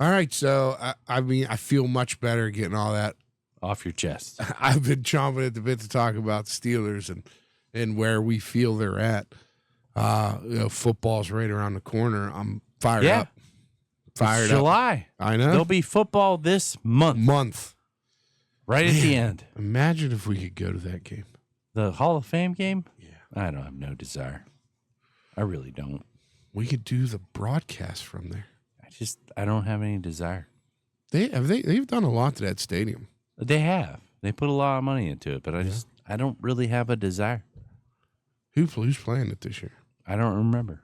All right, so I mean, I feel much better getting all that. Off your chest. I've been chomping at the bit to talk about the Steelers and where we feel they're at. Football's right around the corner. I'm fired Yeah. up. Fired It's up. July. I know. There'll be football this month, right at the end. Imagine if we could go to that game. The Hall of Fame game? Yeah. I don't have no desire. I really don't. We could do the broadcast from there. I don't have any desire. They've done a lot to that stadium. They have. They put a lot of money into it, but I don't really have a desire. Who's playing it this year? I don't remember.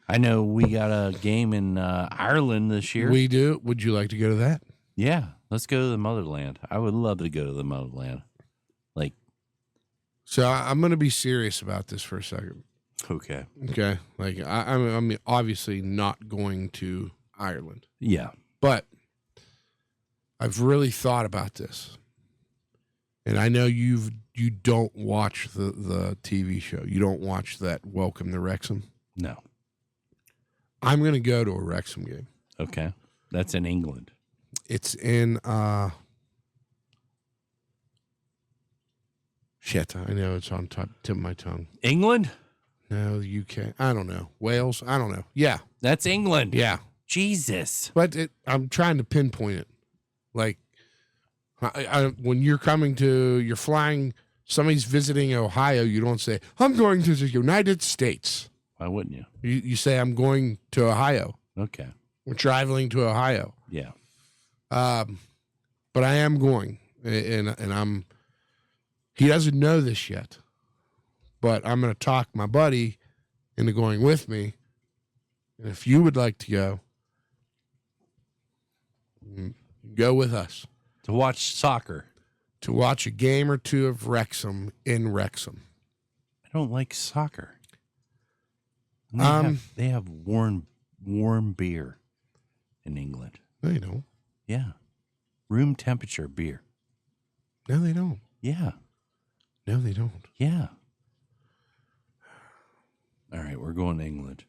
I know we got a game in Ireland this year. We do. Would you like to go to that? Yeah, let's go to the motherland. I would love to go to the motherland. Like, So I'm going to be serious about this for a second. okay. Okay, like I'm obviously not going to Ireland, Yeah. but I've really thought about this, and I know you don't watch the TV show. You don't watch that Welcome to Wrexham. No. I'm going to go to a Wrexham game. Okay. That's in England. It's in shit. I know it's on tip of my tongue. England? No, the UK. I don't know. Wales. I don't know. Yeah, That's England. yeah. Jesus. But I'm trying to pinpoint it. Like, when you're flying, somebody's visiting Ohio, you don't say, I'm going to the United States. Why wouldn't you? You say, I'm going to Ohio. Okay. We're traveling to Ohio. Yeah. But I am going. And he doesn't know this yet. But I'm going to talk my buddy into going with me. And if you would like to go with us. To watch soccer. To watch a game or two of Wrexham in Wrexham. I don't like soccer. They have warm beer in England. No, you don't. Yeah. Room temperature beer. No, they don't. Yeah. No, they don't. Yeah. All right, we're going to England.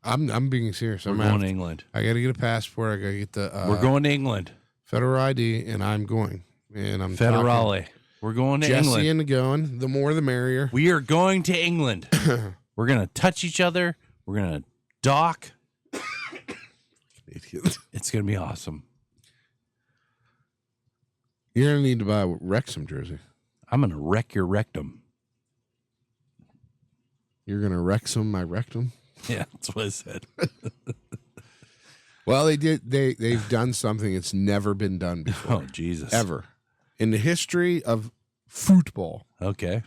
I'm being serious. We're going to England. I got to get a passport. I got to get the We're going to England. federal ID, and I'm going. And I'm Federale. We're going to Jesse England. into going. The more, the merrier. We are going to England. We're going to touch each other. We're going to dock. Idiot. It's going to be awesome. You're gonna need to buy a Wrexham jersey. I'm going to wreck your rectum. You're gonna Wrexham my rectum. Yeah, that's what I said. Well, they've done something that's never been done before. Oh, Jesus. Ever. In the history of football, Okay.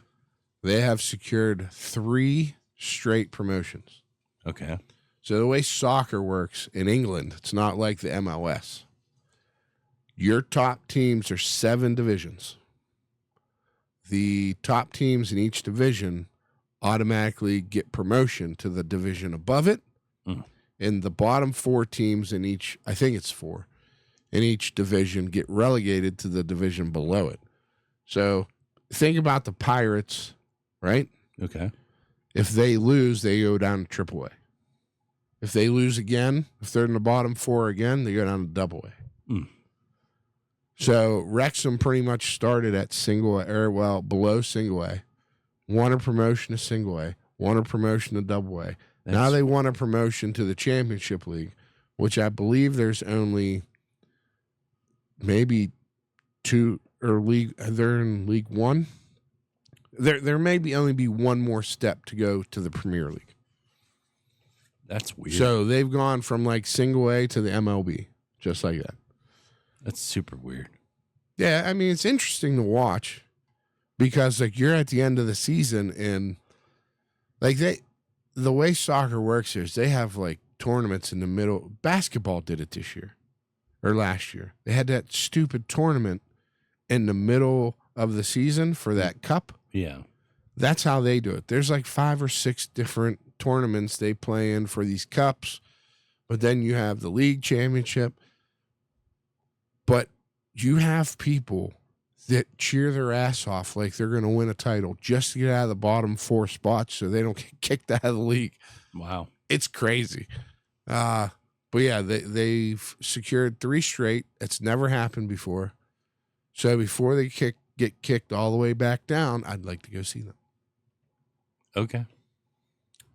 they have secured 3 straight promotions. Okay. So the way soccer works in England, it's not like the MLS. Your top teams are 7 divisions. The top teams in each division automatically get promotion to the division above it. Mm. And the bottom 4 teams in each, I think it's 4, in each division get relegated to the division below it. So think about the Pirates, right? Okay. If they lose, they go down to AAA. If they lose again, if they're in the bottom 4 again, they go down to AA. Mm. So Wrexham pretty much started at below single A, won a promotion to single A, won a promotion to Double A. Now That's- they won a promotion to the Championship League, which I believe there's only maybe two or league. They're in League One. There may be only be one more step to go to the Premier League. That's weird. So they've gone from like single A to the MLB, just like that. That's super weird. Yeah, I mean it's interesting to watch because like you're at the end of the season and like the way soccer works is they have like tournaments in the middle. Basketball did it this year or last year. They had that stupid tournament in the middle of the season for that cup. Yeah. That's how they do it. There's like 5 or 6 different tournaments they play in for these cups, but then you have the league championship. But you have people that cheer their ass off like they're going to win a title just to get out of the bottom 4 spots so they don't get kicked out of the league. Wow. It's crazy. But yeah, they've secured 3 straight. It's never happened before. So before they get kicked all the way back down, I'd like to go see them. Okay.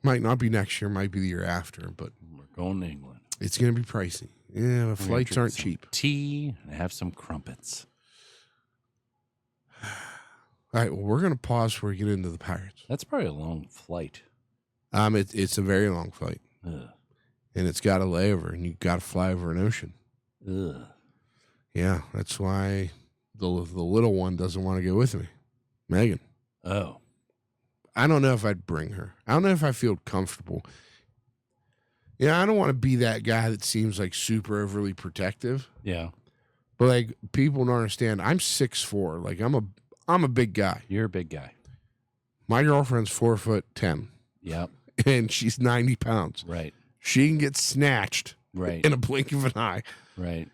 Might not be next year, might be the year after, but We're going to England. it's going to be pricey. Yeah, the We're gonna flights drink aren't some cheap. Tea and have some crumpets. All right, well, we're going to pause before we get into the Pirates. That's probably a long flight. It's a very long flight, Ugh. and it's got a layover, and you got to fly over an ocean. Ugh. Yeah, that's why the little one doesn't want to go with me, Megan. Oh. I don't know if I'd bring her. I don't know if I feel comfortable. Yeah, I don't want to be that guy that seems like super overly protective. Yeah. But like people don't understand. I'm 6'4". Like I'm a big guy. You're a big guy. My girlfriend's 4'10", Yep. and she's 90 pounds. Right. She can get snatched Right. in a blink of an eye. Right.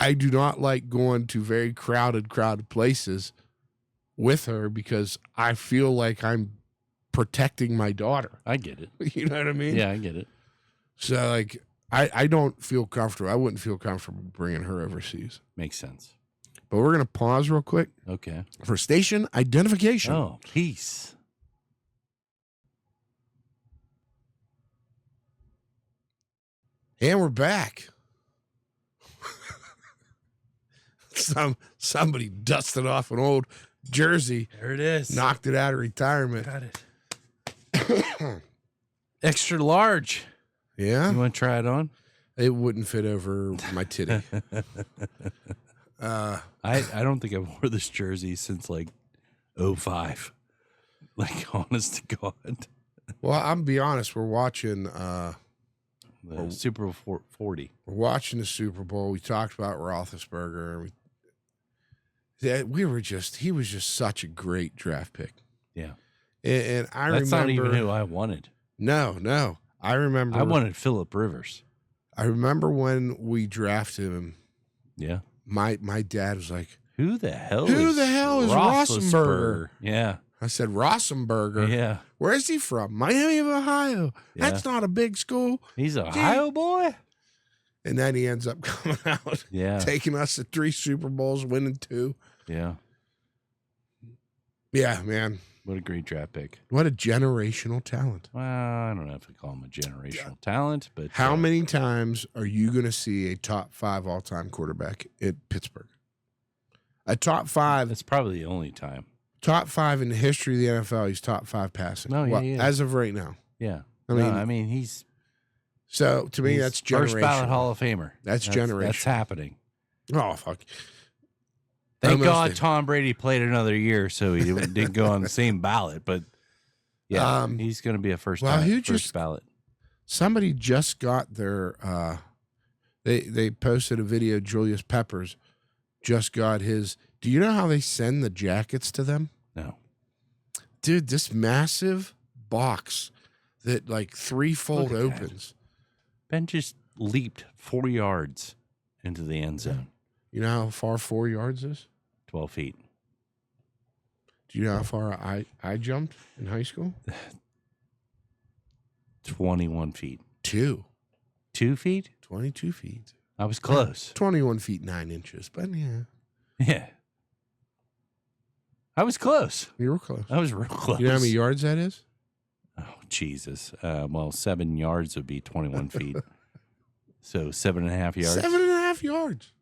I do not like going to very crowded places with her because I feel like I'm protecting my daughter. I get it. You know what I mean? Yeah, I get it. So like I don't feel comfortable. I wouldn't feel comfortable bringing her overseas. Makes sense. But we're going to pause real quick Okay. for station identification. Oh, peace. And we're back. Somebody dusted off an old jersey, There it is. knocked it out of retirement. Got it. Extra large. Yeah, You want to try it on? it wouldn't fit over my titty. I don't think I've wore this jersey since like 05. Like, honest to God. Well, I'm be honest. We're watching. The Super Bowl 40. We're watching the Super Bowl. We talked about Roethlisberger. He was just such a great draft pick. Yeah. And I That's remember. not even who I wanted. No. I remember. I wanted Phillip Rivers. I remember when we drafted him. Yeah. My dad was like, Who the hell Who is the hell is Roethlisberger? Yeah. I said, Roethlisberger. Yeah. Where is he from? Miami of Ohio. Yeah. That's not a big school. He's an Ohio boy? And then he ends up coming out, Yeah. taking us to 3 Super Bowls, winning 2. Yeah. Yeah, man. What a great draft pick. What a generational talent. Well, I don't know if we call him a generational talent, but How many times are you going to see a top 5 all-time quarterback at Pittsburgh? A top 5. That's probably the only time. Top 5 in the history of the NFL. He's top 5 passing. No, yeah. As of right now. Yeah. I mean, he's so to me, he's that's generational. first ballot Hall of Famer. That's generational. That's happening. Oh, fuck. Thank Almost God did. Tom Brady played another year, so he didn't go on the same ballot. But yeah, he's going to be a first ballot. Somebody just got their. They posted a video. Julius Peppers just got his. Do you know how they send the jackets to them? No. Dude, this massive box that like 3-fold Look at that. opens. Ben just leaped 4 yards into the end zone. You know how far 4 yards is? 12 feet. Do you know how far I jumped in high school? 21 feet. 2. 2 feet? 22 feet. I was close. 21 feet 9 inches, but yeah, Yeah. I was close. you were close. I was real close. You know how many yards that is? Oh, Jesus. Well, 7 yards would be 21 feet. So 7.5 yards. 7.5 yards.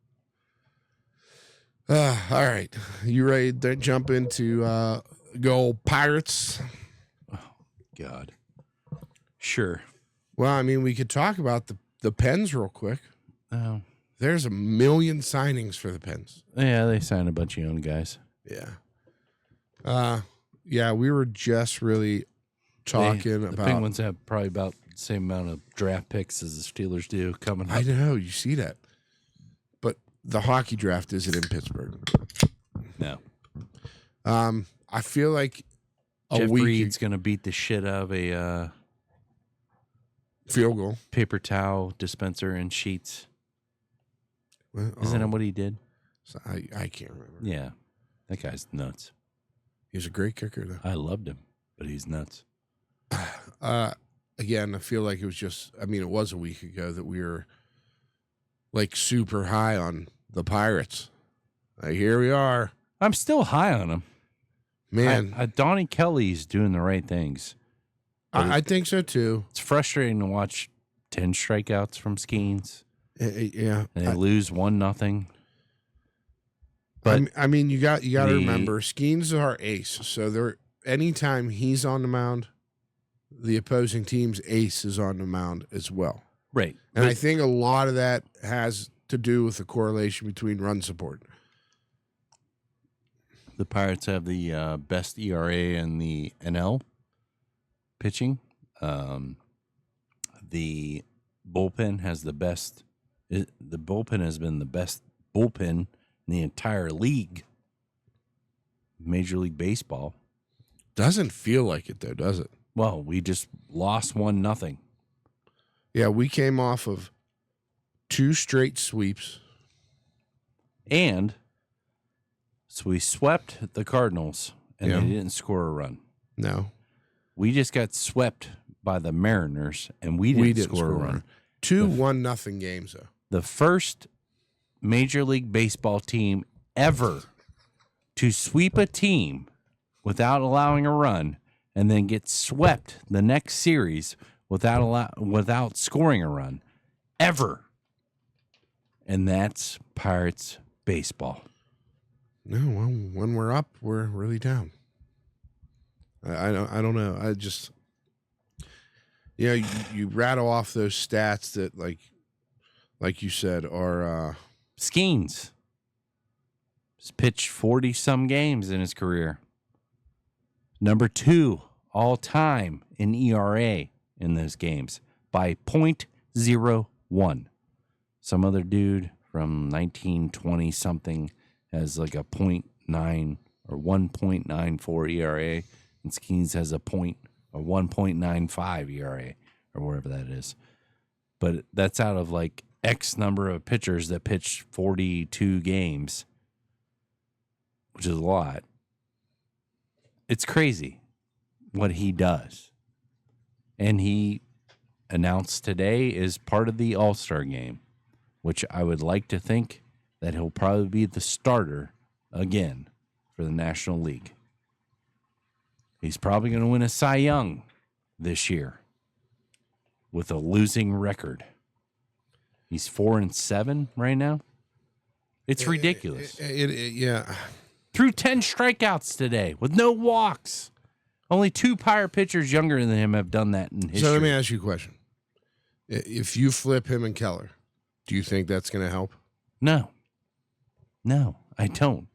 All right. You ready to jump into go Pirates? God. Sure. Well, I mean, we could talk about the Pens real quick. Oh. There's a million signings for the Pens. Yeah, they signed a bunch of young guys. Yeah. Yeah, we were just really talking the about. Penguins have probably about the same amount of draft picks as the Steelers do coming up. I know, you see that. But the hockey draft isn't in Pittsburgh. No. I feel like Jeff week Reed's going to beat the shit out of a field goal. paper towel dispenser and sheets. Well, Isn't that what he did? So I can't remember. Yeah. That guy's nuts. He's a great kicker, though. I loved him, but he's nuts. Again, I feel like it was just, I mean, it was a week ago that we were like super high on the Pirates. Here we are. I'm still high on him. Man. Donnie Kelly's doing the right things. I think so, too. It's frustrating to watch 10 strikeouts from Skeens. Yeah. And they lose 1-0. But I mean, you got to remember, Skeens is our ace. So anytime he's on the mound, the opposing team's ace is on the mound as well. Right. And I think a lot of that has to do with the correlation between run support. The Pirates have the best ERA in the NL pitching. The bullpen has the best. The bullpen has been the best bullpen in the entire league. Major League Baseball. Doesn't feel like it, though, does it? Well, we just lost 1-0. Yeah, we came off of 2 straight sweeps. And so we swept the Cardinals, and Yeah. they didn't score a run. No. We just got swept by the Mariners, and we didn't score a run. 2 1-0 games, though. The first Major League Baseball team ever to sweep a team without allowing a run and then get swept the next series without scoring a run ever. And that's Pirates baseball. No, well, when we're up, we're really down. I don't know. I just, you rattle off those stats that, like you said, are Skeens has pitched 40-some games in his career. Number 2 all time in ERA in those games by .01. Some other dude from 1920-something has like a .9 or 1.94 ERA, and Skeens has a 1.95 ERA or whatever that is. But that's out of like X number of pitchers that pitched 42 games, which is a lot. It's crazy what he does. And he announced today is part of the All-Star game, which I would like to think that he'll probably be the starter again for the National League. He's probably going to win a Cy Young this year with a losing record. He's 4-7 right now. It's ridiculous. yeah. Threw 10 strikeouts today with no walks. Only 2 Pirate pitchers younger than him have done that in history. So let me ask you a question. If you flip him and Keller, do you think that's going to help? No, I don't.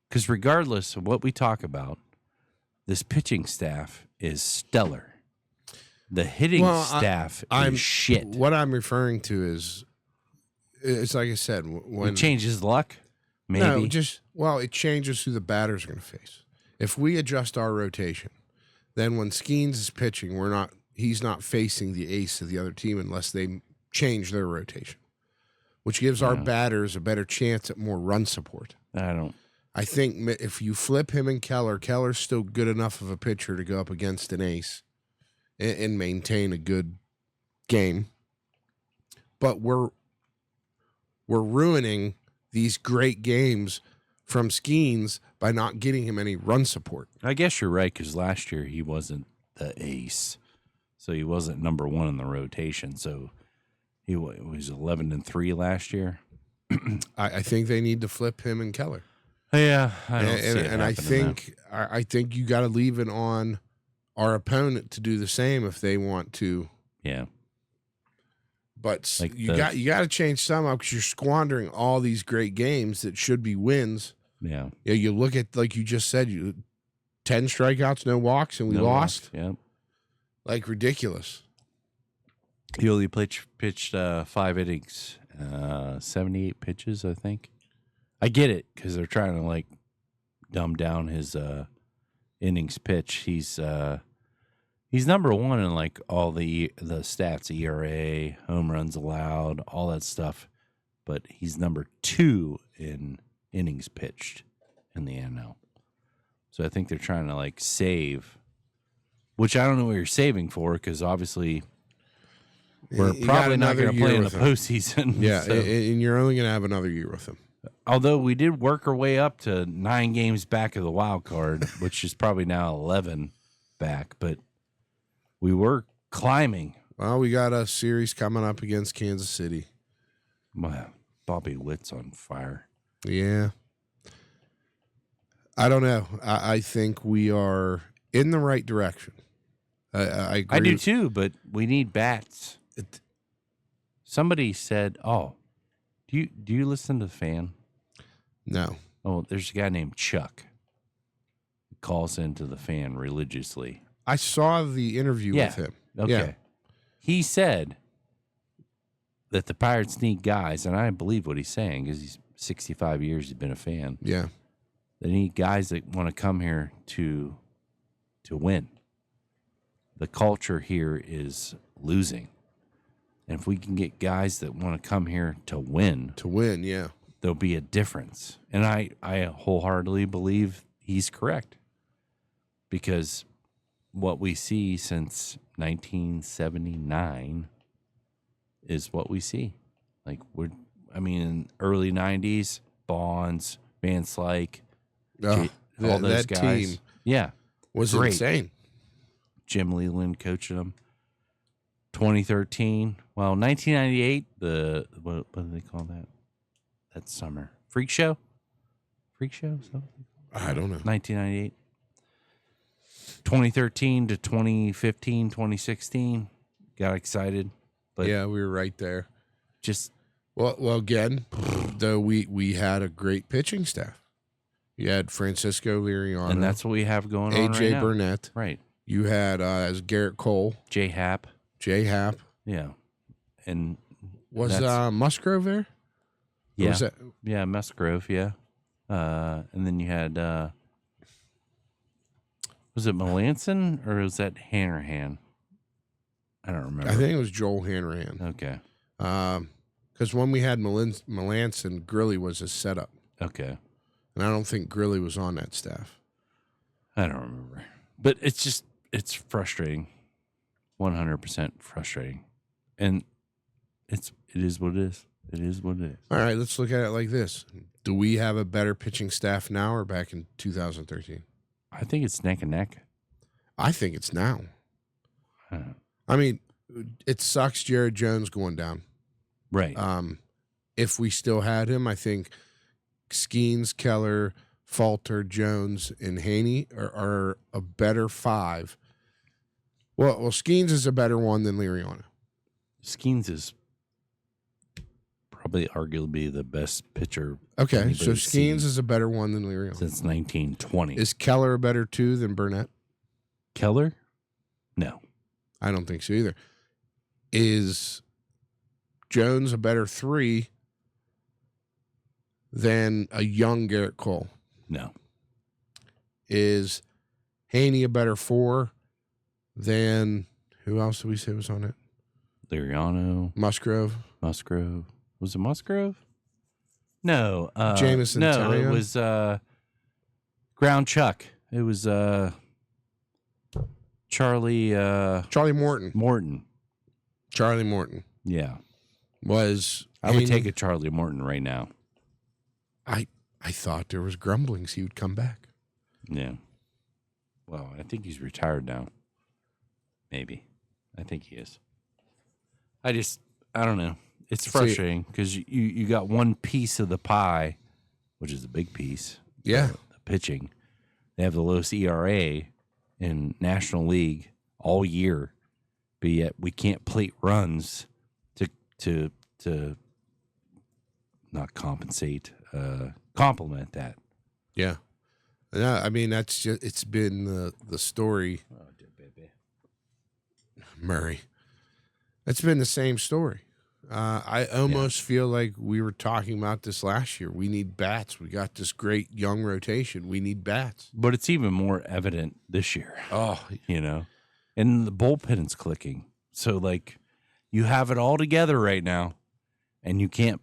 Because regardless of what we talk about, this pitching staff is stellar. The hitting staff is shit. What I'm referring to is, it's like I said, when it changes luck, maybe. No, it changes who the batters are going to face. If we adjust our rotation, then when Skeens is pitching, he's not facing the ace of the other team unless they change their rotation, which gives our batters a better chance at more run support. I think if you flip him and Keller's still good enough of a pitcher to go up against an ace and maintain a good game. But we're ruining these great games from Skeens by not getting him any run support. I guess you're right, because last year he wasn't the ace. So he wasn't number one in the rotation. So he was 11-3 last year. I think they need to flip him and Keller. Yeah, I don't see it And I think you got to leave it on our opponent to do the same if they want to. Yeah. But Like you got to change some up because you're squandering all these great games that should be wins. Yeah. Yeah, you look at, like you just said, 10 strikeouts, no walks, and we lost. Yeah. Like, ridiculous. He only pitched 5 innings, 78 pitches, I think. I get it because they're trying to like dumb down his innings pitch. He's number one in like all the stats, ERA, home runs allowed, all that stuff. But he's number 2 in innings pitched in the NL. So I think they're trying to like save, which I don't know what you're saving for because obviously we're probably not going to play in the postseason. Yeah, so. and you're only going to have another year with him. Although we did work our way up to 9 games back of the wild card, which is probably now 11 back, but we were climbing. Well, we got a series coming up against Kansas City. Wow, Bobby Witt's on fire. Yeah. I don't know. I think we are in the right direction. I agree. I do too, but we need bats. Somebody said, "Oh, do you listen to the Fan?" No. Oh, there's a guy named Chuck who calls into the Fan religiously. I saw the interview with him. Okay. Yeah. He said that the Pirates need guys, and I believe what he's saying because he's 65 years he's been a fan. Yeah. They need guys that want to come here to win. The culture here is losing. And if we can get guys that want to come here to win, Yeah. there'll be a difference. And I wholeheartedly believe he's correct. Because what we see since 1979 is what we see. Like in early 90s, Bonds, Van Slyke, all those that guys. team Yeah. was Great. insane. Jim Leland coaching them. 2013. Well, 1998, what do they call that? That summer. Freak Show? Freak Show? I don't know. 1998. 2013 to 2015, 2016. Got excited. But Yeah, we were right there. just Well, again, though we had a great pitching staff. You had Francisco Liriano, and that's what we have going on right AJ now. Burnett. Right. You had as Garrett Cole, J Hap. Jay Happ. Yeah. And Was that's- Musgrove there? Or yeah. was that, Yeah, Musgrove, yeah. And then you had was it Melanson or was that Hanrahan? I don't remember. I think it was Joel Hanrahan. Okay. Because when we had Melanson, Grilly was his setup. Okay. And I don't think Grilly was on that staff. I don't remember. But it's frustrating. 100% frustrating. And it is what it is. It is what it is. All right, let's look at it like this. Do we have a better pitching staff now or back in 2013? I think it's neck and neck. I think it's now. Huh. I mean, it sucks Jared Jones going down. Right. If we still had him, I think Skeens, Keller, Falter, Jones, and Haney are a better 5. Well, Skeens is a better one than Liriano. Skeens is probably arguably the best pitcher. Okay, so anybody's Skeens seen is a better one than Liriano. since 1920. Is Keller a better 2 than Burnett? Keller? No. I don't think so either. Is Jones a better 3 than a young Garrett Cole? No. Is Haney a better 4 than who else did we say was on it? Liriano, Musgrove. Musgrove. Was it Musgrove? No. Jameson No, Taillon? it was Ground Chuck. It was Charlie Charlie Morton. Morton. Charlie Morton Yeah. was. I would Haney. take a Charlie Morton right now. I thought there was grumblings he would come back. Yeah. Well, I think he's retired now. Maybe. I think he is. I don't know. It's See- frustrating because you got one piece of the pie, which is a big piece. Yeah. The pitching. They have the lowest ERA in National League all year, but yet we can't plate runs to not compensate, complement that. Yeah. Yeah, I mean, that's just, it's been the story, Oh, dear baby. Murray. It's been the same story. I almost feel like we were talking about this last year. We need bats. We got this great young rotation. We need bats. But it's even more evident this year, Oh, you know, and the bullpen's clicking. So, like, you have it all together right now, and you can't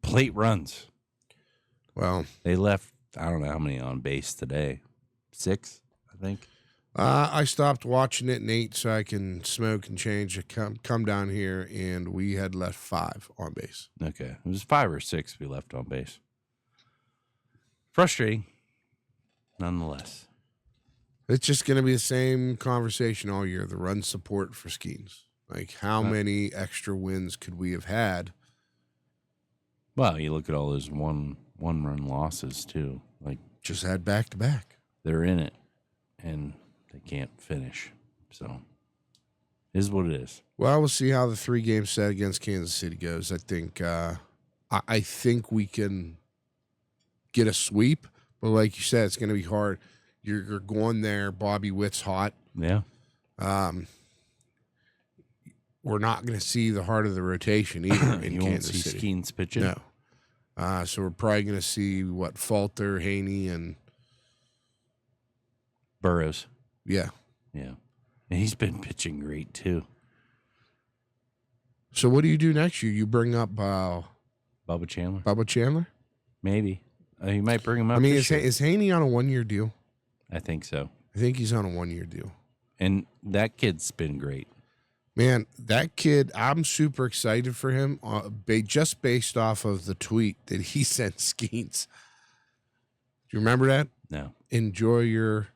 plate runs. well, They left, I don't know how many on base today. 6, I think. I stopped watching it, Nate, so I can smoke and change. Come down here, and we had left 5 on base. Okay. It was 5 or 6 we left on base. Frustrating, nonetheless. It's just going to be the same conversation all year. The run support for Skeens. Like, how many extra wins could we have had? Well, you look at all those one-run losses, too. Like, Just had back to back. they're in it, and they can't finish. So, is what it is. Well, we'll see how the 3-game set against Kansas City goes. I think I think we can get a sweep, but like you said, it's going to be hard. You're going there. Bobby Witt's hot. Yeah. We're not going to see the heart of the rotation either in You won't Kansas see City. Skeens pitching. No. So we're probably going to see Falter, Haney, and Burrows. yeah. Yeah. And he's been pitching great, too. So what do you do next year? You bring up Bubba Chandler? Bubba Chandler? Maybe. You might bring him up. I mean, this year. is Haney on a 1-year deal? I think so. I think he's on a 1-year deal. And that kid's been great. Man, that kid, I'm super excited for him just based off of the tweet that he sent Skeens. Do you remember that? No. Enjoy your...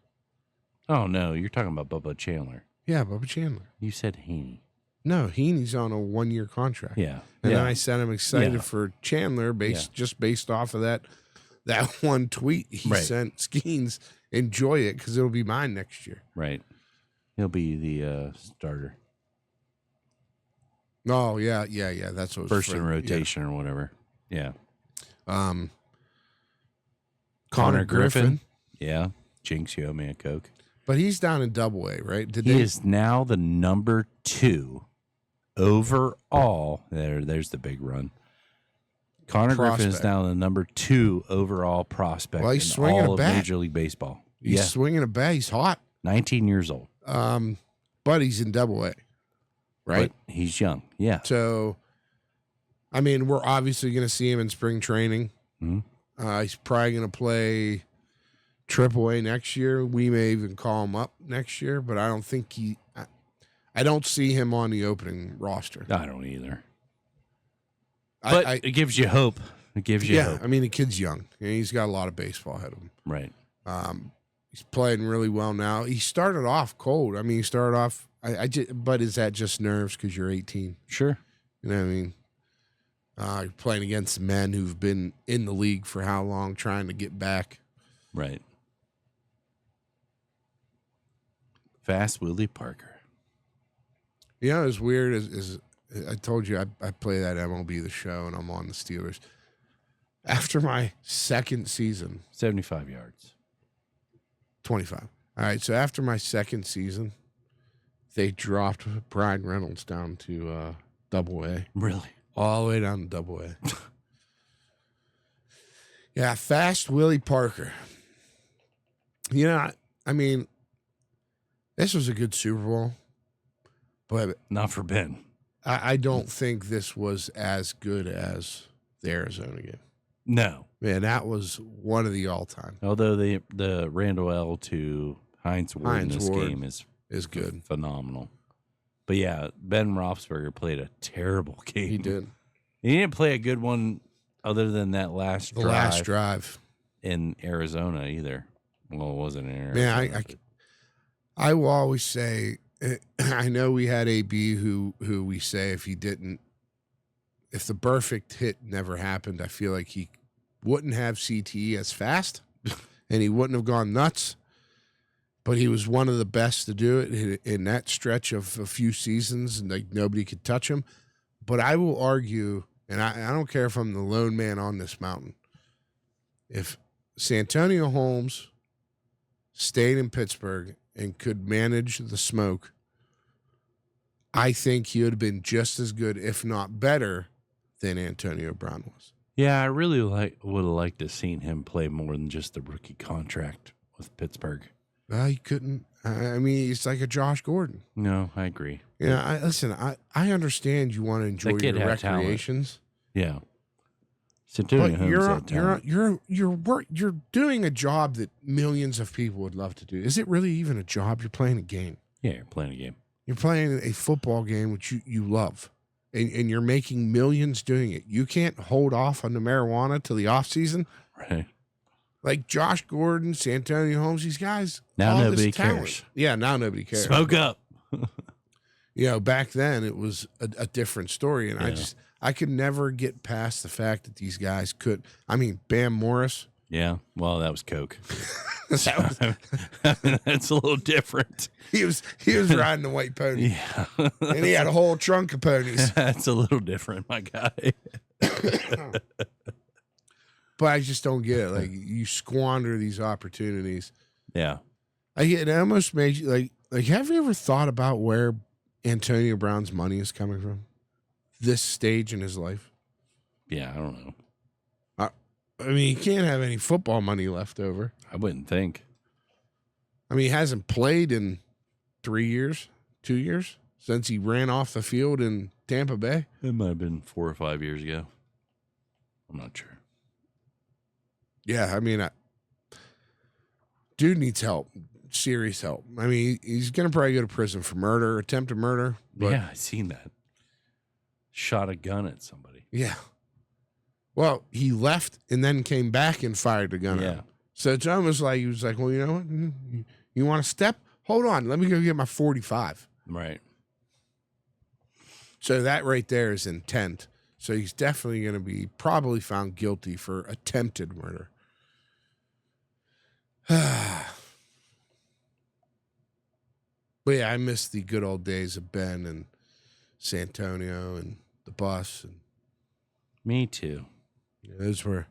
Oh, no. You're talking about Bubba Chandler. Yeah, Bubba Chandler. You said Haney. No, Haney's on a 1-year contract. Yeah. And yeah. then I said I'm excited Yeah. for Chandler just based off of that one tweet he Right. sent Skeens. Enjoy it because it'll be mine next year. Right. He'll be the starter. Oh, yeah. That's what First in rotation or whatever. Yeah. Yeah. Connor Griffin. Yeah. Jinx, you owe me a Coke. But he's down in Double-A, right? He is now the number 2 overall. There's the big run. Connor Griffin is Prospect. now the number 2 overall prospect Well, he's in swinging all a of bat. Major League Baseball. He's swinging a bat. He's hot. 19 years old. But he's in Double-A, right? But he's young. Yeah. So, I mean, we're obviously going to see him in spring training. Mhm. He's probably going to play Triple-A next year. We may even call him up next year, but I don't think I don't see him on the opening roster. I don't either. But it gives you hope. It gives you hope. I mean, the kid's young, and he's got a lot of baseball ahead of him. Right. He's playing really well now. He started off cold. I mean, he started off. But is that just nerves because you're 18? Sure. You know what I mean? You're playing against men who've been in the league for how long, trying to get back. Right. Fast Willie Parker. You know, as weird as I told you, I play that MLB The Show, and I'm on the Steelers. After my second season, 75 yards. 25. All right, so after my second season, they dropped Brian Reynolds down to Double-A. Really? All the way down to Double-A. Yeah, Fast Willie Parker. You know, I mean, this was a good Super Bowl, but Not for Ben. I don't think this was as good as the Arizona game. No. Man, that was one of the all-time. Although the Randall L to Heinz Ward in Heinz this Ward game is good. phenomenal. But yeah, Ben Roethlisberger played a terrible game. He did. He didn't play a good one other than that last The drive last drive. in Arizona either. Well, it wasn't in Arizona. Man, I will always say I know we had AB who we say if the perfect hit never happened, I feel like he wouldn't have CTE as fast and he wouldn't have gone nuts. But he was one of the best to do it in that stretch of a few seasons, and like nobody could touch him. But I will argue, and I don't care if I'm the lone man on this mountain, if Santonio Holmes stayed in Pittsburgh and could manage the smoke, I think he would have been just as good, if not better, than Antonio Brown was. Yeah, I really would have liked to seen him play more than just the rookie contract with Pittsburgh. He couldn't. I mean, he's like a Josh Gordon. No, I agree. Yeah, listen. I understand you want to enjoy kid your had talent. recreations, Yeah. Santonio but Holmes had talent. you're doing a job that millions of people would love to do. Is it really even a job? You're playing a game. Yeah, you're playing a game. You're playing a football game which you love, and you're making millions doing it. You can't hold off on the marijuana till the off season. Right. Like Josh Gordon, Santonio Holmes, these guys. Now all nobody this talent. cares. Yeah, now nobody cares. Smoke up. Back then it was a different story, and Yeah. I could never get past the fact that these guys could. I mean, Bam Morris. Yeah. Well, that was Coke. That That's a little different. he was riding the white pony, Yeah. and he had a whole trunk of ponies. That's a little different, my guy. But I just don't get it. Like you squander these opportunities. Yeah. It almost makes you like. Have you ever thought about where Antonio Brown's money is coming from? This stage in his life. Yeah, I don't know. I mean, he can't have any football money left over. I wouldn't think. I mean, he hasn't played in 3 years, 2 years since he ran off the field in Tampa Bay. It might have been 4 or 5 years ago. I'm not sure. Yeah, I mean, dude needs help, serious help. I mean, he's going to probably go to prison for murder, attempted murder. But Yeah, I seen that. Shot a gun at somebody. yeah. Well, he left and then came back and fired the gun at Yeah. him. So it's almost like he was like, well, you know what? You want to step? Hold on. Let me go get my 45. Right. So that right there is intent. So he's definitely going to be probably found guilty for attempted murder. But yeah, I miss the good old days of Ben and Santonio and the bus. And Me too. those were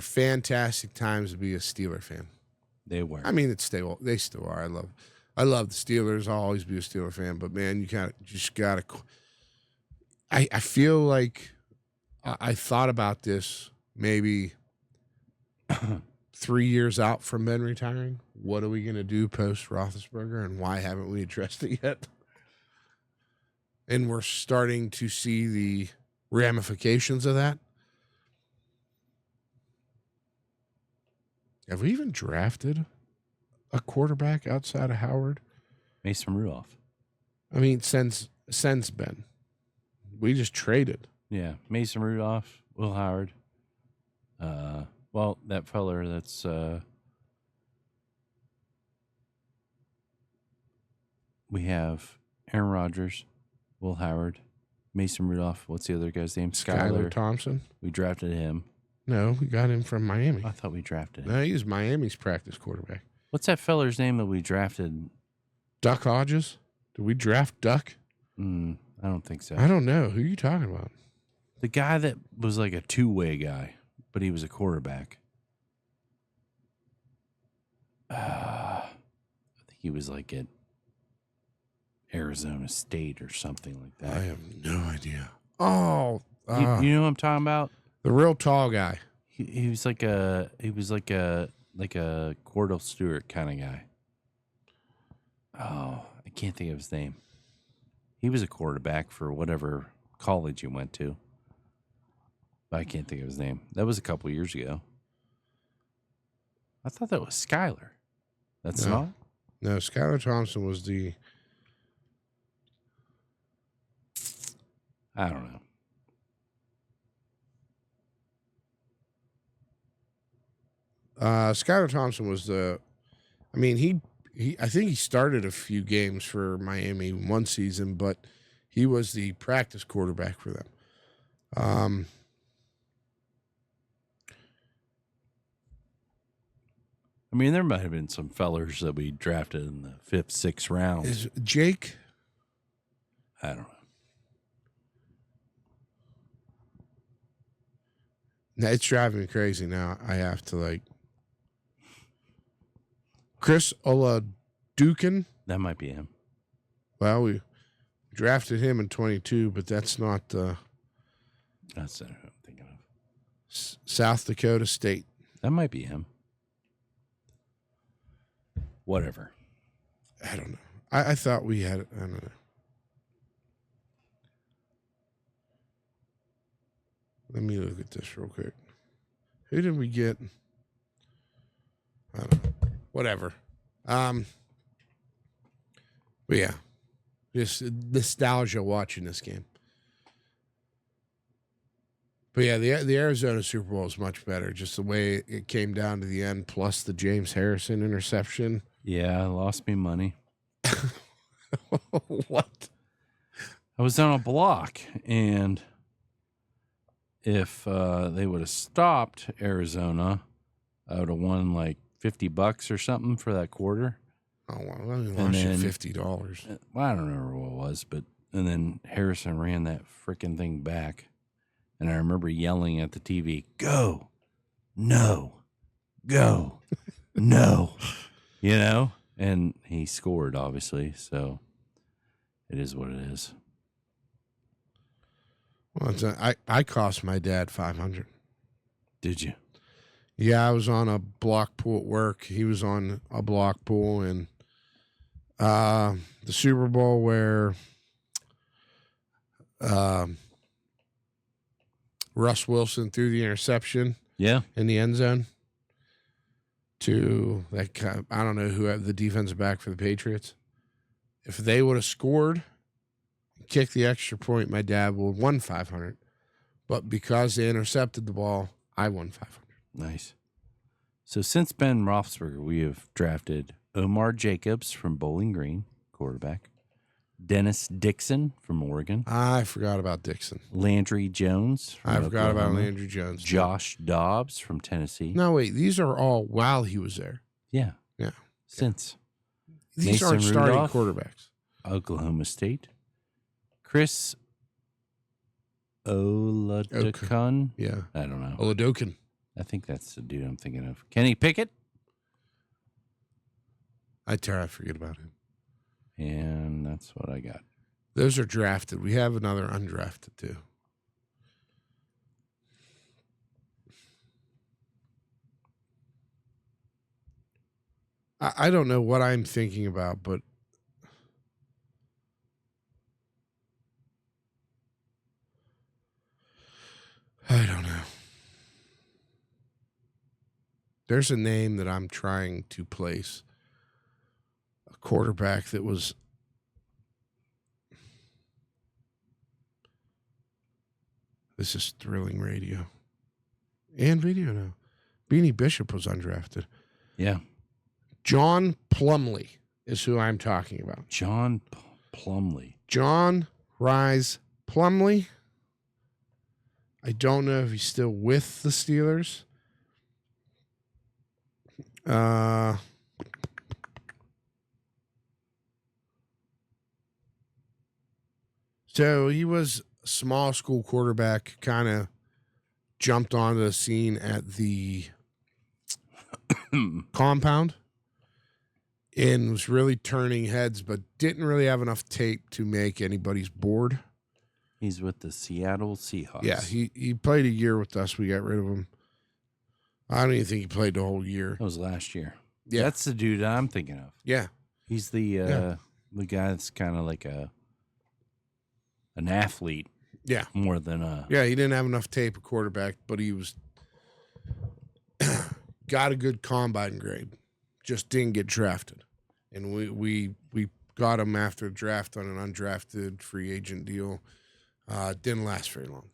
fantastic times to be a Steeler fan. They were. I mean, they still are. I love the Steelers. I'll always be a Steeler fan. But man, you just gotta. I feel like I thought about this maybe 3 years out from Ben retiring. What are we gonna do post Roethlisberger, and why haven't we addressed it yet? And we're starting to see the ramifications of that. Have we even drafted a quarterback outside of Howard? Mason Rudolph. I mean, since Ben, we just traded. Yeah. Mason Rudolph, Will Howard. Well, that feller that's we have Aaron Rodgers, Will Howard, Mason Rudolph. What's the other guy's name? Skylar Thompson. We drafted him. No, we got him from Miami. I thought we drafted him. No, he was Miami's practice quarterback. What's that feller's name that we drafted? Duck Hodges? Did we draft Duck? I don't think so. I don't know. Who are you talking about? The guy that was like a two-way guy, but he was a quarterback. I think he was like at Arizona State or something like that. I have no idea. Oh, You know what I'm talking about? the real tall guy. He was like a Cordell Stewart kind of guy. Oh, I can't think of his name. He was a quarterback for whatever college he went to. But I can't think of his name. That was a couple years ago. I thought that was Skyler. That's No. not? No, Skylar Thompson was the. I don't know. Skylar Thompson was the. I mean, I think he started a few games for Miami one season, but he was the practice quarterback for them. I mean, there might have been some fellers that we drafted in the 5th, 6th round. Is Jake? I don't know. No, it's driving me crazy now. I have to Chris Oladukin. That might be him. Well, we drafted him in 22, but that's not That's who I'm thinking of. South Dakota State. That might be him. Whatever. I don't know. I thought we had. I don't know. Let me look at this real quick. Who did we get? I don't know. Whatever. But yeah, just nostalgia watching this game. But yeah, the Arizona Super Bowl is much better. Just the way it came down to the end, plus the James Harrison interception. Yeah, lost me money. What? I was on a block, and if they would have stopped Arizona, I would have won like $50 or something for that quarter. Oh, well, I lost you $50. Well, I don't remember what it was, and then Harrison ran that freaking thing back, and I remember yelling at the TV, "Go, no, go, no," and he scored, obviously, so it is what it is. Well, I cost my dad $500. Did you? Yeah, I was on a block pool at work. He was on a block pool, and the Super Bowl where Russ Wilson threw the interception Yeah. in the end zone to that. I don't know who had the defensive back for the Patriots. If they would have scored, kicked the extra point, my dad would have won $500. But because they intercepted the ball, I won $500. Nice. So since Ben Roethlisberger, we have drafted Omar Jacobs from Bowling Green, quarterback. Dennis Dixon from Oregon. I forgot about Dixon. Landry Jones from I forgot about Oklahoma. Landry Jones. Josh Dobbs from Tennessee. No, wait. These are all while he was there. Yeah. Yeah. Since. These Mason aren't starting Rudolph. quarterbacks. Oklahoma State. Chris Oladokun. Yeah. I don't know. Oladokin. I think that's the dude I'm thinking of. Kenny Pickett. I forget about him. And that's what I got. Those are drafted. We have another undrafted too. I don't know what I'm thinking about, but I don't know. There's a name that I'm trying to place. A quarterback that was this is thrilling radio. And video now. Beanie Bishop was undrafted. Yeah. John Plumlee is who I'm talking about. John Plumlee. John Rise Plumlee. I don't know if he's still with the Steelers. So he was a small school quarterback, kind of jumped onto the scene at the compound and was really turning heads, but didn't really have enough tape to make anybody's board. He's with the Seattle Seahawks. Yeah, he played a year with us. We got rid of him. I don't even think he played the whole year. That was last year. Yeah. That's the dude I'm thinking of. Yeah. He's the guy that's kind of like an athlete. Yeah. More than a... Yeah, he didn't have enough tape at quarterback, but he was got a good combine grade. Just didn't get drafted. And we got him after the draft on an undrafted free agent deal. Didn't last very long.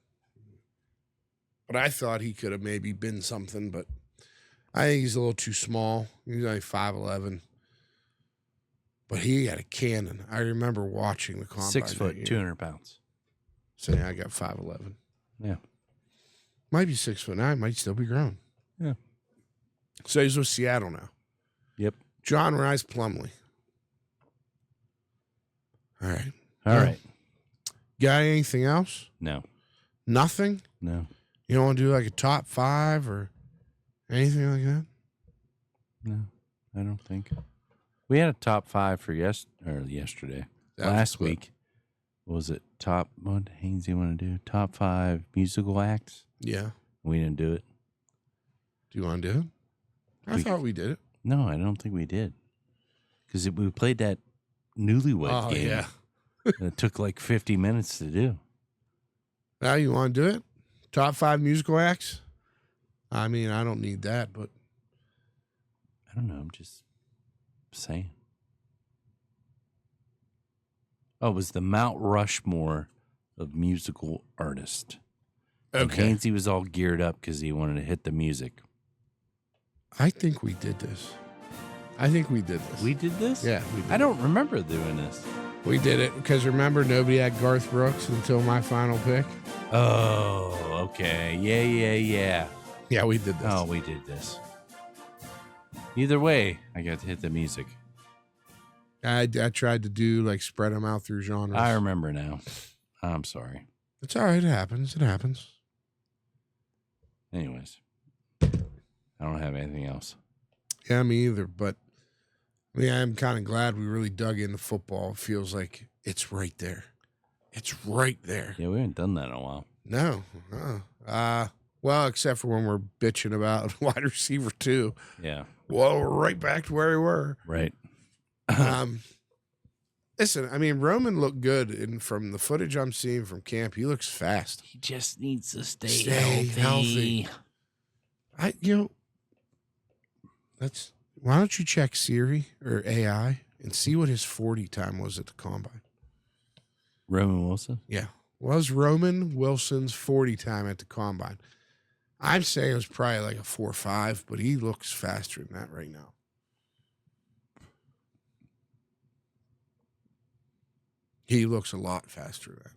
But I thought he could have maybe been something, but I think he's a little too small. He's only 5'11". but he had a cannon. I remember watching the combine. 6 that foot, year. 200 pounds. So yeah, I got 5'11". Yeah. Might be 6'9", might still be grown. Yeah. So he's with Seattle now. Yep. John Rice Plumlee. All right. All right. Got anything else? No. Nothing? No. You don't want to do like a top 5 or anything like that? No. I don't think. We had a top 5 for yesterday. That was Last a clip. week. What was it? What did Hainsey want to do? Top 5 musical acts? Yeah. We didn't do it. Do you want to do it? I thought we did it. No, I don't think we did. Because we played that Newlywed game. Yeah. And it took like 50 minutes to do. Now you want to do it? Top 5 musical acts? I mean, I don't need that, but I don't know. I'm just saying. Oh, it was the Mount Rushmore of musical artists. okay. And Hainsey was all geared up because he wanted to hit the music. I think we did this. I think we did this. We did this? Yeah, we did. I don't remember doing this. We did it because remember nobody had Garth Brooks until my final pick. Oh, okay. Yeah. Yeah, we did this. Oh, we did this. Either way, I got to hit the music. I tried to do like spread them out through genres. I remember now. I'm sorry. It's all right. It happens. It happens. Anyways, I don't have anything else. Yeah, me either. But I mean, I'm kind of glad we really dug into football. It feels like it's right there. It's right there. Yeah, we haven't done that in a while. No. Well, except for when we're bitching about wide receiver 2. Yeah. Well, we're right back to where we were. Right. Listen, I mean, Roman looked good, and from the footage I'm seeing from camp, he looks fast. He just needs to stay healthy. Why don't you check Siri or AI and see what his 40 time was at the combine? Roman Wilson? Yeah. Was Roman Wilson's 40 time at the combine? I'm saying it was probably like a 4.5, but he looks faster than that right now. He looks a lot faster than that.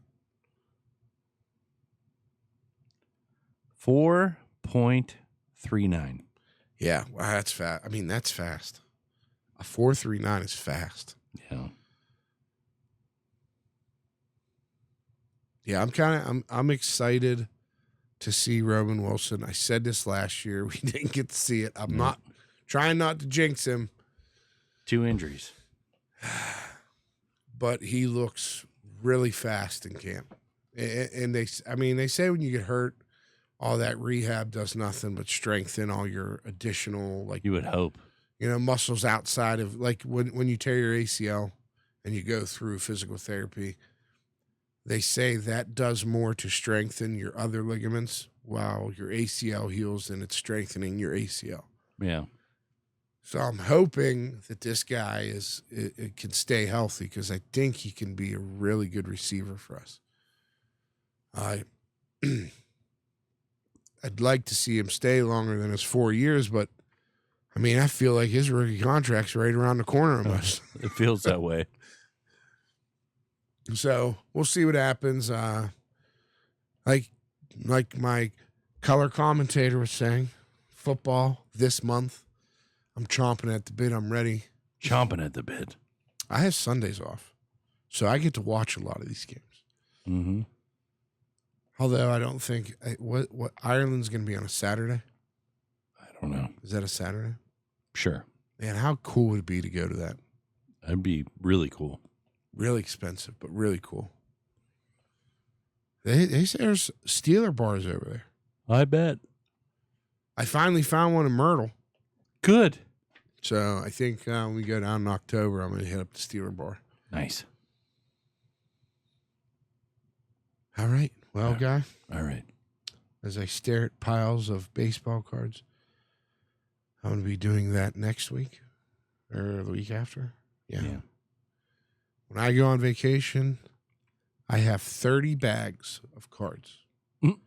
4.39. Yeah, well, that's fast. I mean, that's fast. A 4.39 is fast. Yeah. Yeah, I'm excited to see Roman Wilson. I said this last year. We didn't get to see it. I'm not trying not to jinx him. 2 injuries. But he looks really fast in camp. And they say when you get hurt, all that rehab does nothing but strengthen all your additional, like, You would hope. muscles outside of, like, when you tear your ACL and you go through physical therapy, they say that does more to strengthen your other ligaments while your ACL heals and it's strengthening your ACL. Yeah. So I'm hoping that this guy it can stay healthy because I think he can be a really good receiver for us. I'd like to see him stay longer than his 4 years, but I mean, I feel like his rookie contract's right around the corner of us. It feels that way. So we'll see what happens. Like my color commentator was saying, football this month. I'm chomping at the bit. I'm ready. Chomping at the bit. I have Sundays off, so I get to watch a lot of these games. Mm-hmm. Although I don't think what Ireland's going to be on a Saturday. I don't know. Is that a Saturday? Sure. Man, how cool would it be to go to that? That'd be really cool. Really expensive, but really cool. They say there's Steeler bars over there. I bet. I finally found one in Myrtle. Good. So I think when we go down in October, I'm going to hit up the Steeler bar. Nice. All right. Well, guy, All right. as I stare at piles of baseball cards, I'm going to be doing that next week or the week after. Yeah. When I go on vacation, I have 30 bags of cards. Mm.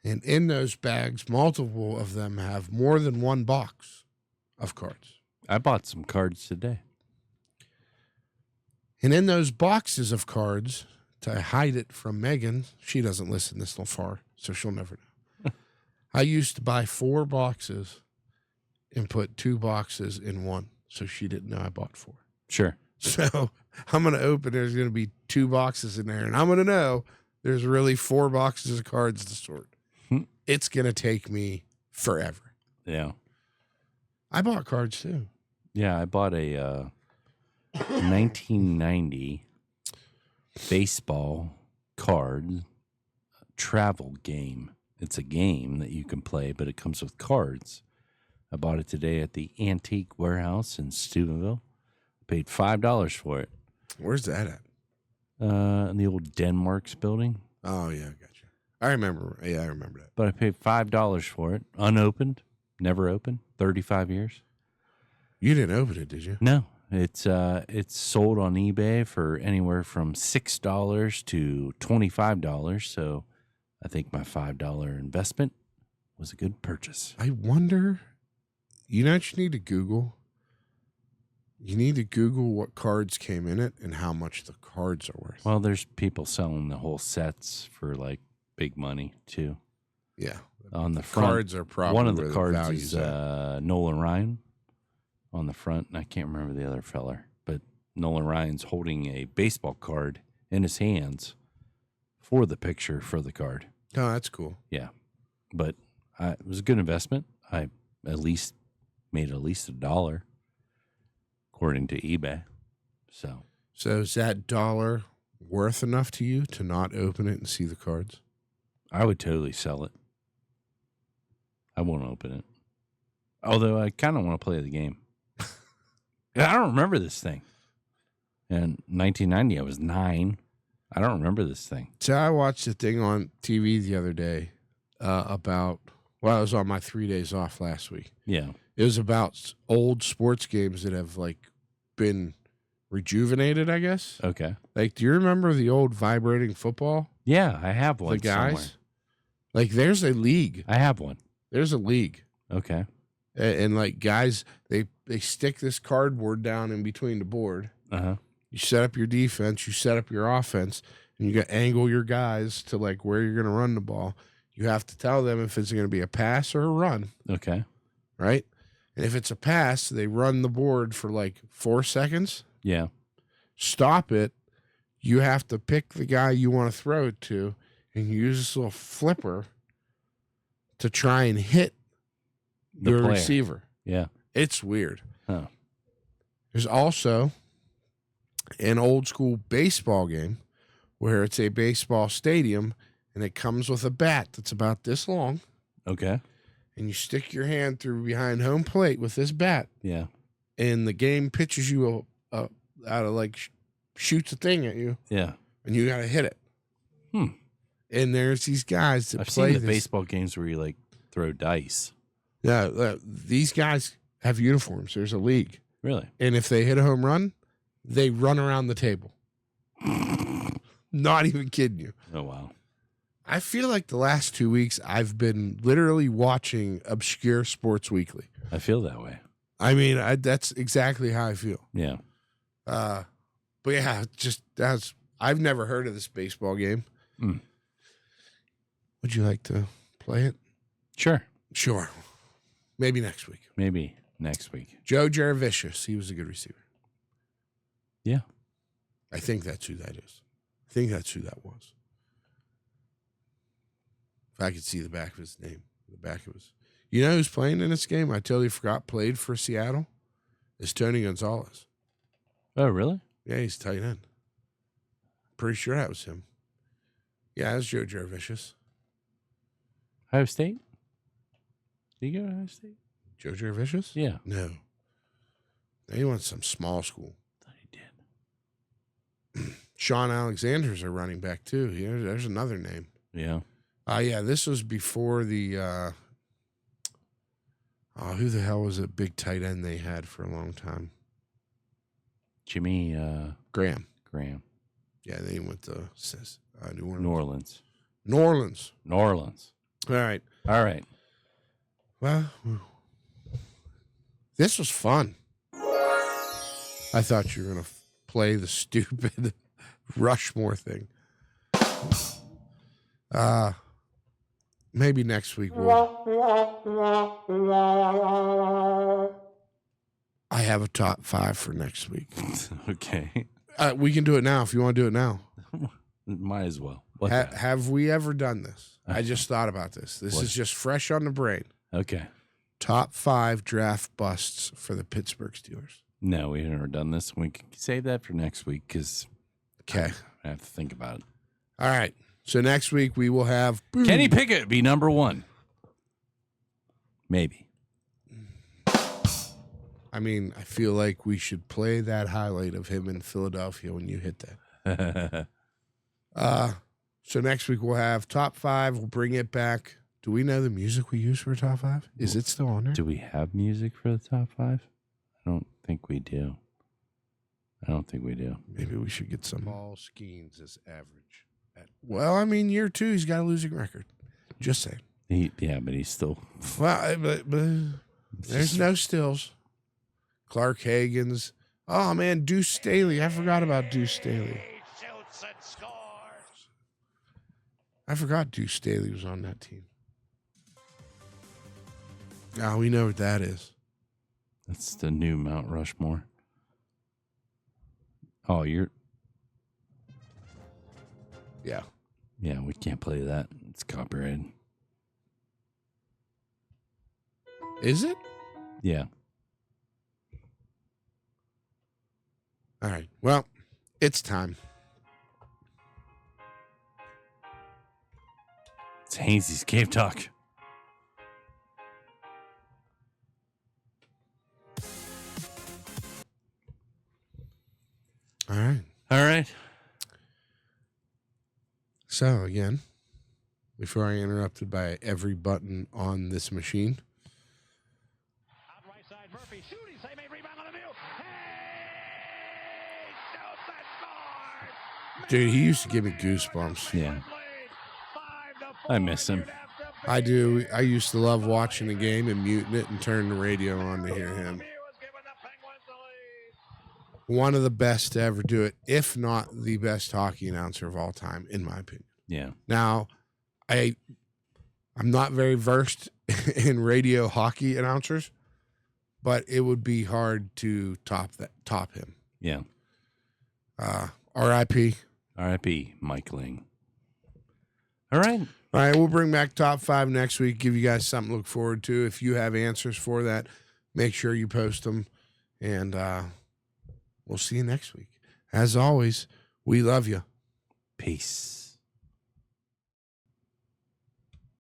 And in those bags, multiple of them have more than one box of cards. I bought some cards today. And in those boxes of cards, to hide it from Megan, she doesn't listen this far, so she'll never know. I used to buy 4 boxes and put 2 boxes in one, so she didn't know I bought 4. Sure. So I'm going to open, there's going to be 2 boxes in there, and I'm going to know there's really 4 boxes of cards to sort. It's going to take me forever. Yeah. I bought cards too. Yeah, I bought a 1990 baseball card travel game. It's a game that you can play, but it comes with cards. I bought it today at the Antique Warehouse in Steubenville. Paid $5 for it. Where's that at? In the old Denmark's building. Oh, yeah, I got you. I remember. Yeah, I remember that. But I paid $5 for it, unopened, never opened, 35 years. You didn't open it, did you? No, it's sold on eBay for anywhere from $6 to $25. So I think my $5 investment was a good purchase. I wonder, you know what you need to Google? You need to Google what cards came in it and how much the cards are worth. Well, there's people selling the whole sets for like big money too. Yeah. On the front, Cards are probably one of the where cards value's is at. Nolan Ryan on the front, and I can't remember the other feller, but Nolan Ryan's holding a baseball card in his hands for the picture for the card. Oh, that's cool. Yeah, but it was a good investment. I at least made at least $1 according to eBay. So is that dollar worth enough to you to not open it and see the cards? I would totally sell it. I won't open it. Although I kind of want to play the game. I don't remember this thing. In 1990, I was 9. I don't remember this thing. So I watched a thing on TV the other day about, I was on my 3 days off last week. Yeah. It was about old sports games that have like been rejuvenated, I guess. Okay. Like, do you remember the old vibrating football? Yeah, I have one. The guys? Somewhere. Like, there's a league. I have one. There's a league. Okay. And like guys, they stick this cardboard down in between the board. Uh-huh. You set up your defense, you set up your offense, and you got to angle your guys to like where you're going to run the ball. You have to tell them if it's going to be a pass or a run. Okay. Right? And if it's a pass, they run the board for like 4 seconds. Yeah. Stop it. You have to pick the guy you want to throw it to, and you use this little flipper to try and hit your player. receiver. Yeah. It's weird. Huh. There's also an old school baseball game where it's a baseball stadium and it comes with a bat that's about this long. Okay. And you stick your hand through behind home plate with this bat. Yeah. And the game pitches you out of like shoots a thing at you. Yeah. And you got to hit it. And there's these guys that I've play seen the this. baseball games where you like throw dice. Yeah, these guys have uniforms. There's a league. Really? And if they hit a home run, they run around the table. Not even kidding you. Oh, wow. I feel like the last 2 weeks I've been literally watching Obscure Sports Weekly. I feel that way. I mean, that's exactly how I feel. Yeah. But yeah, I've never heard of this baseball game. Would you like to play it? Sure. Sure. Maybe next week. Maybe next week. Joe Jaravicius, he was a good receiver. Yeah. I think that's who that is. I think that's who that was. If I could see the back of his name, the back of his. You know who's playing in this game? I totally forgot. Played for Seattle. It's Tony Gonzalez. Oh, really? Yeah, he's tight end. Pretty sure that was him. Yeah, that's Joe Jaravicius. Ohio State? Did you go to Ohio State? Joe Jaravicius? Yeah. No. He went to some small school. I thought he did. Sean Alexander's a running back, too. Yeah, there's another name. Yeah. Yeah, this was before the who the hell was it? Big tight end they had for a long time. Jimmy Graham. Yeah, they went to New Orleans. New Orleans. All right. Well, this was fun. I thought you were going to play the stupid Rushmore thing. Maybe next week I have a top 5 for next week. Okay. We can do it now if you want to do it now. Might as well. What Have we ever done this? I just thought about this. This is just fresh on the brain. Okay. Top 5 draft busts for the Pittsburgh Steelers. No, we've never done this. We can save that for next week because Okay. I have to think about it. All right. So next week we will have Kenny Pickett be number 1. Maybe. I mean, I feel like we should play that highlight of him in Philadelphia when you hit that. So next week we'll have top 5. We'll bring it back. Do we know the music we use for top 5? Is it still on there? Do we have music for the top 5? I don't think we do. Maybe we should get some. Paul Skeens is average. Well, I mean, year 2, he's got a losing record. Just saying. But he's still. Well, but there's no stills. Clark Hagen's. Oh, man, Deuce Staley. I forgot about Deuce Staley. I forgot Deuce Staley was on that team. Now we know what that is. That's the new Mount Rushmore. Oh, you're. Yeah. Yeah, we can't play that. It's copyrighted. Is it? Yeah. All right. Well, it's time. It's Hainsey's Cave Talk. All right. All right. So, again, before I interrupted by every button on this machine. Out right side, Murphy shooting, save a rebound on the view. Hey! Shoots and scores! Dude, he used to give me goosebumps. Yeah. I miss him. I do. I used to love watching the game and muting it and turning the radio on to hear him. One of the best to ever do it, if not the best hockey announcer of all time, in my opinion. Yeah. Now, I'm not very versed in radio hockey announcers, but it would be hard to top him. Yeah. R.I.P. R.I.P. Mike Ling. All right. All right, we'll bring back top 5 next week, give you guys something to look forward to. If you have answers for that, make sure you post them, and we'll see you next week. As always, we love you. Peace.